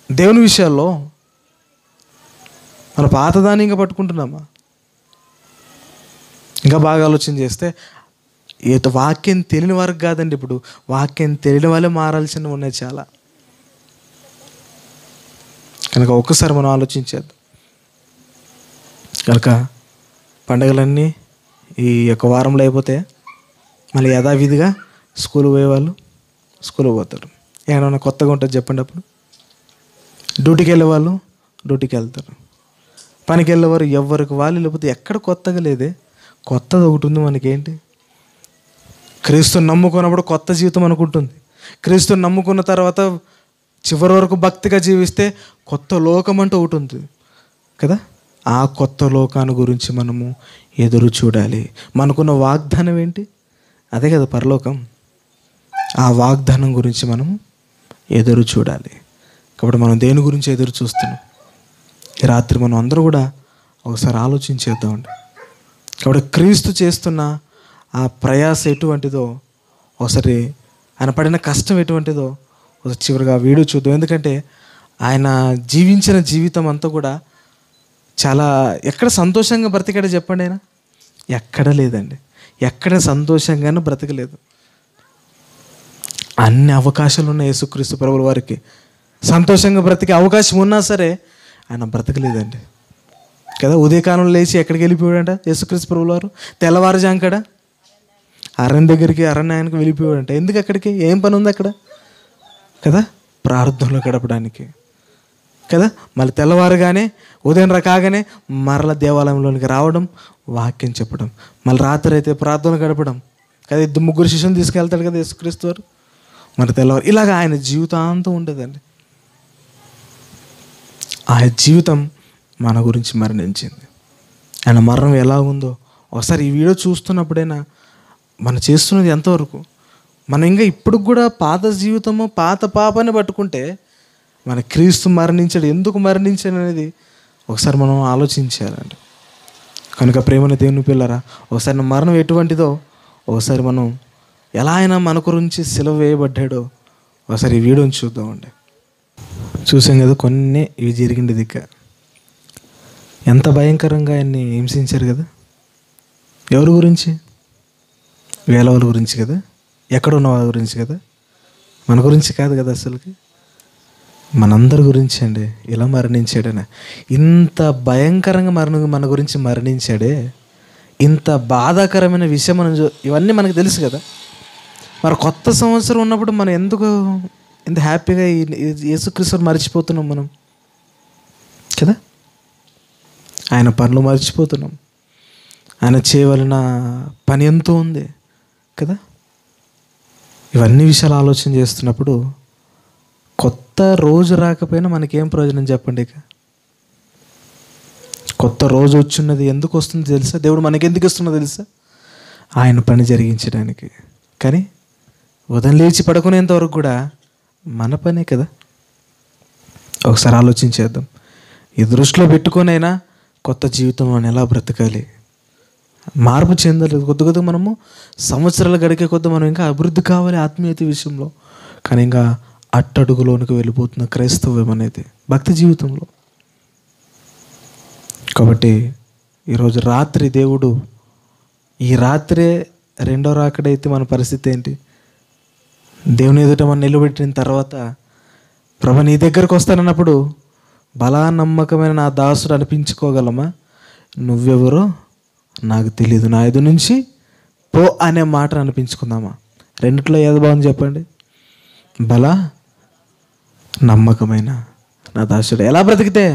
దేవుని విషయాల్లో. మన పాతదాన్ని ఇంకా పట్టుకుంటున్నామా? ఇంకా బాగా ఆలోచన చేస్తే వాక్యం తెలియని వారికి కాదండి, ఇప్పుడు వాక్యం తెలియని వాళ్ళే మారాల్సినవి ఉన్నాయి చాలా. కనుక ఒక్కసారి మనం ఆలోచించేద్దాం. కనుక పండగలన్నీ ఈ యొక్క వారంలో అయిపోతే మళ్ళీ యథావిధిగా స్కూల్ పోయేవాళ్ళు స్కూల్కి పోతారు. ఏమైనా కొత్తగా ఉంటుంది చెప్పండి. అప్పుడు డ్యూటీకి వెళ్ళేవాళ్ళు డ్యూటీకి వెళ్తారు, పనికి వెళ్ళేవారు ఎవరికి వాళ్ళు. లేకపోతే ఎక్కడ కొత్తగా లేదే, కొత్తది ఒకటి ఉంది మనకేంటి? క్రీస్తుని నమ్ముకున్నప్పుడు కొత్త జీవితం అనుకుంటుంది. క్రీస్తుని నమ్ముకున్న తర్వాత చివరి వరకు భక్తిగా జీవిస్తే కొత్త లోకం అంటూ ఒకటి ఉంది కదా. ఆ కొత్త లోకాన్ని గురించి మనము ఎదురు చూడాలి. మనకున్న వాగ్దానం ఏంటి? అదే కదా పరలోకం. ఆ వాగ్దానం గురించి మనము ఎదురు చూడాలి. కాబట్టి మనం దేని గురించి ఎదురు చూస్తున్నాం? ఈ రాత్రి మనం అందరూ కూడా ఒకసారి ఆలోచించేద్దామండి. కాబట్టి క్రీస్తు చేస్తున్న ఆ ప్రయాస ఎటువంటిదో, ఒకసారి ఆయన పడిన కష్టం ఎటువంటిదో ఒకసారి చివరిగా వీడియో చూద్దాం. ఎందుకంటే ఆయన జీవించిన జీవితం అంతా కూడా చాలా, ఎక్కడ సంతోషంగా బ్రతికాడో చెప్పండి. ఆయన ఎక్కడ లేదండి, ఎక్కడ సంతోషంగానూ బ్రతకలేదు. అన్ని అవకాశాలు ఉన్న యేసుక్రీస్తు ప్రభువుల వారికి సంతోషంగా బ్రతికే అవకాశం ఉన్నా సరే ఆయన బ్రతకలేదండి కదా. ఉదయకాలంలో లేచి ఎక్కడికి వెళ్ళిపోయాడంట యేసుక్రీస్తు ప్రభువుల వారు? తెల్లవారుజాం కాడ అరణ్యానికి వెళ్ళిపోయాడంట. ఎందుకు అక్కడికి? ఏం పని ఉంది అక్కడ కదా? ప్రార్థనలో గడపడానికి కదా. మళ్ళీ తెల్లవారుగానే ఉదయం కాగానే మరల దేవాలయంలోనికి రావడం, వాక్యం చెప్పడం, మళ్ళీ రాత్రి అయితే ప్రార్థనలు గడపడం కదా. 2-3 శిష్యుని తీసుకెళ్తాడు కదా యేసుక్రీస్తు వారు. మరి తెల్లవారు ఇలాగ ఆయన జీవితాంతం ఉండేదండి. ఆయన జీవితం మన గురించి మరణించింది. ఆయన మరణం ఎలా ఉందో ఒకసారి ఈ వీడియో చూస్తున్నప్పుడైనా మనం చేస్తున్నది ఎంతవరకు, మనం ఇంకా ఇప్పుడు కూడా పాత జీవితము పాత పాపాన్ని పట్టుకుంటే మన క్రీస్తు మరణించాడు, ఎందుకు మరణించాడు అనేది ఒకసారి మనం ఆలోచించాలండి. కనుక ప్రేమన దేవుని పిల్లరా, ఒకసారి నా మరణం ఎటువంటిదో ఒకసారి మనం ఎలా అయినా మన గురించి సిలువ వేయబడ్డాడో ఒకసారి ఈ వీడియోని చూద్దామండి. చూసాం కదా కొన్ని ఇవి జరిగింది దిక్క, ఎంత భయంకరంగా ఆయన్ని హింసించారు కదా. ఎవరి గురించి? వేల వాళ్ళ గురించి కదా, ఎక్కడ ఉన్న వాళ్ళ గురించి కదా, మన గురించి కాదు కదా. అసలుకి మనందరి గురించి అండి. ఇలా మరణించాడనే, ఇంత భయంకరంగా మన గురించి మరణించాడే, ఇంత బాధాకరమైన విషయం మనం ఇవన్నీ మనకు తెలుసు కదా. మరి కొత్త సంవత్సరం ఉన్నప్పుడు మనం ఎందుకు ఇంత హ్యాపీగా యేసుక్రీస్తుని మర్చిపోతున్నాం మనం కదా. ఆయన పనులు మర్చిపోతున్నాం, ఆయన చేయవలన పని ఎంతో ఉంది కదా. ఇవన్నీ విషయాలు ఆలోచన చేస్తున్నప్పుడు కొత్త రోజు రాకపోయినా మనకేం ప్రయోజనం చెప్పండి. ఇక కొత్త రోజు వచ్చిన్నది ఎందుకు వస్తుందో తెలుసా? దేవుడు మనకి ఎందుకు ఇస్తున్నదో తెలుసా? ఆయన పని జరిగించడానికి. కానీ ఉదయం లేచి పడుకునేంత వరకు కూడా మన పనే కదా. ఒకసారి ఆలోచించేద్దాం. ఈ దృష్టిలో పెట్టుకొనైనా కొత్త జీవితం మనం ఎలా బ్రతకాలి, మార్పు చెందలేదు. కొద్ది మనము సంవత్సరాలు గడికే కొద్ది మనం ఇంకా అభివృద్ధి కావాలి ఆత్మీయత విషయంలో. కానీ ఇంకా అట్టడుగులోనికి వెళ్ళిపోతున్న క్రైస్తవ్యం అనేది భక్తి జీవితంలో. కాబట్టి ఈరోజు రాత్రి దేవుడు, ఈ రాత్రే రెండో రాకడైతే మన పరిస్థితి ఏంటి? దేవుని ఎదుట మనం నిలబెట్టిన తర్వాత ప్రభు నీ దగ్గరకు వస్తానన్నప్పుడు బలా నమ్మకమైన నా దాసుడు అనిపించుకోగలమా? నువ్వెవరో నాకు తెలీదు, నా ఎదు నుంచి పో అనే మాట అనిపించుకుందామా? రెండిట్లో ఏది బాగుంది చెప్పండి? బలా నమ్మకమైన నా దాసుడు. ఎలా బ్రతికితే?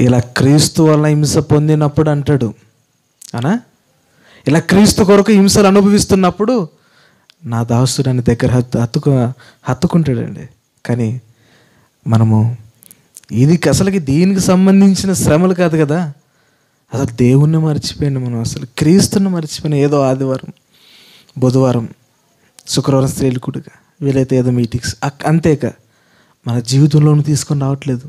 ఇలా క్రీస్తు వల్ల హింస పొందినప్పుడు అంటాడు అనా, ఇలా క్రీస్తు కొరకు హింసలు అనుభవిస్తున్నప్పుడు నా దాసుడు అని దగ్గర హత్తుకుంటాడండి. కానీ మనము ఇది అసలుకి దీనికి సంబంధించిన శ్రమలు కాదు కదా. అసలు దేవుణ్ణి మర్చిపోయింది మనం, అసలు క్రీస్తుని మర్చిపోయిన. ఏదో ఆదివారం, బుధవారం, శుక్రవారం స్త్రీలు కూడా వీలైతే ఏదో మీటింగ్స్ అంతేక మన జీవితంలోనూ తీసుకొని రావట్లేదు.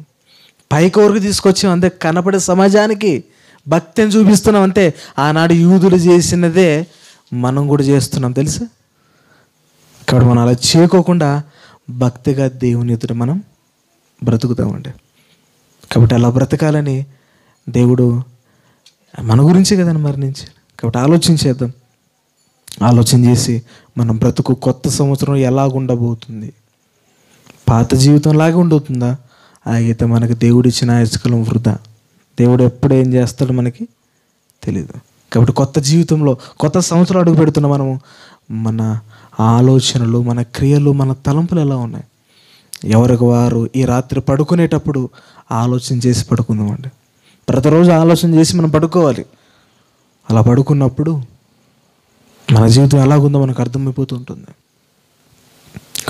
పైకి వరకు తీసుకొచ్చాం అంతే, కనపడే సమాజానికి భక్తి అని చూపిస్తున్నాం అంతే. ఆనాడు యూదులు చేసినదే మనం కూడా చేస్తున్నాం తెలుసా. కాబట్టి మనం అలా చేయకోకుండా భక్తిగా దేవుని ఎదుట మనం బ్రతుకుతామండి. కాబట్టి అలా బ్రతకాలని దేవుడు మన గురించే కదండి మరణించాడు. కాబట్టి ఆలోచించేద్దాం. ఆలోచన చేసి మనం బ్రతుకు కొత్త సంవత్సరం ఎలాగుండబోతుంది, పాత జీవితం లాగా ఉండవుతుందా, అయితే మనకి దేవుడు ఇచ్చిన ఆయుష్కాలం వృధా. దేవుడు ఎప్పుడు ఏం చేస్తాడో మనకి తెలీదు. కాబట్టి కొత్త జీవితంలో కొత్త సంవత్సరం అడుగు పెడుతున్న మనము మన ఆలోచనలు, మన క్రియలు, మన తలంపులు ఎలా ఉన్నాయి, ఎవరికి వారు ఈ రాత్రి పడుకునేటప్పుడు ఆలోచన చేసి పడుకుందామండి. ప్రతిరోజు ఆలోచన చేసి మనం పడుకోవాలి. అలా పడుకున్నప్పుడు మన జీవితం ఎలాగుందో మనకు అర్థమైపోతూ ఉంటుంది.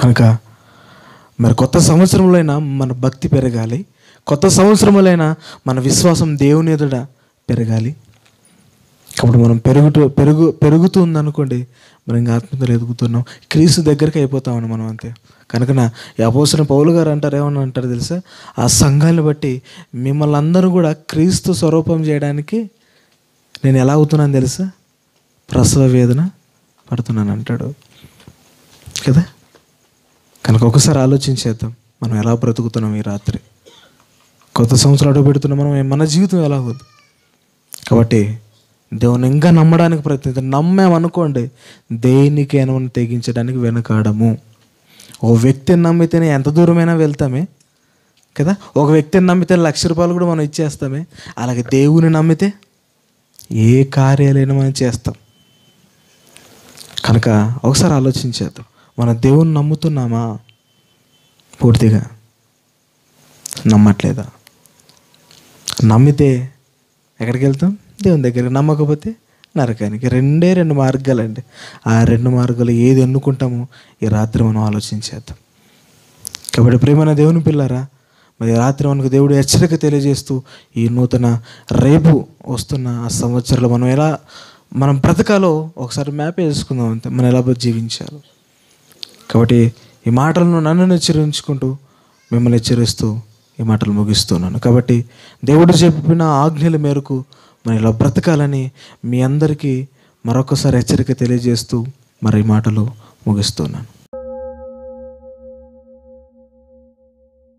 కనుక మరి కొత్త సంవత్సరంలో అయినా మన భక్తి పెరగాలి. కొత్త సంవత్సరంలో అయినా మన విశ్వాసం దేవుని ఎదుట పెరగాలి. కాబట్టి మనం పెరుగుతూ ఉందనుకోండి, మనం ఇంకా ఆత్మీయతలో ఎదుగుతున్నాం, క్రీస్తు దగ్గరికి అయిపోతామండి మనం అంతే. కనుక ఈ అపోస్తలుడైన పౌలు గారు అంటారు, ఏమన్నా అంటారు తెలుసా, ఆ సంఘాన్ని బట్టి మిమ్మల్ని అందరూ కూడా క్రీస్తు స్వరూపం చేయడానికి నేను ఎలా అవుతున్నాను తెలుసా, ప్రసవ వేదన పడుతున్నాను అంటాడు కదా. కనుక ఒకసారి ఆలోచించేద్దాం, మనం ఎలా బ్రతుకుతున్నాం ఈ రాత్రి. కొత్త సంవత్సరం అడుగు పెడుతున్నాం, మనం మన జీవితం ఎలా అవుతుంది. కాబట్టి దేవుని ఇంకా నమ్మడానికి ప్రయత్నిద్దాం. నమ్మామనుకోండి దేనికైనా మనం తెగించడానికి వెనకాడము. ఓ వ్యక్తిని నమ్మితేనే ఎంత దూరమైనా వెళ్తామే కదా. ఒక వ్యక్తిని నమ్మితే 1,00,000 రూపాయలు కూడా మనం ఇచ్చేస్తామే. అలాగే దేవుని నమ్మితే ఏ కార్యాలైనా మనం చేస్తాం. కనుక ఒకసారి ఆలోచించేద్దాం, మన దేవుని నమ్ముతున్నామా, పూర్తిగా నమ్మట్లేదా. నమ్మితే ఎక్కడికి వెళ్తాం, దేవుని దగ్గరికి. నమ్మకపోతే నరకానికి. 2 మార్గాలండి. ఆ 2 మార్గాలు ఏది ఎన్నుకుంటామో ఈ రాత్రి మనం ఆలోచించేద్దాం. కాబట్టి ప్రియమైన దేవుని పిల్లారా, మరి రాత్రి మనకు దేవుడు హెచ్చరిక తెలియజేస్తూ ఈ నూతన రేపు వస్తున్న ఆ సంవత్సరంలో మనం బ్రతకాలో ఒకసారి మ్యాప్ వేసుకుందాం అంతే, మనం ఎలా జీవించాలో. కాబట్టి ఈ మాటలను నన్ను హెచ్చరించుకుంటూ మిమ్మల్ని హెచ్చరిస్తూ ఈ మాటలు ముగిస్తున్నాను. కాబట్టి దేవుడు చెప్పిన ఆజ్ఞల మేరకు మనం ఇలా బ్రతకాలని మీ అందరికీ మరొకసారి హెచ్చరిక తెలియజేస్తూ మరి ఈ మాటలు ముగిస్తున్నాను.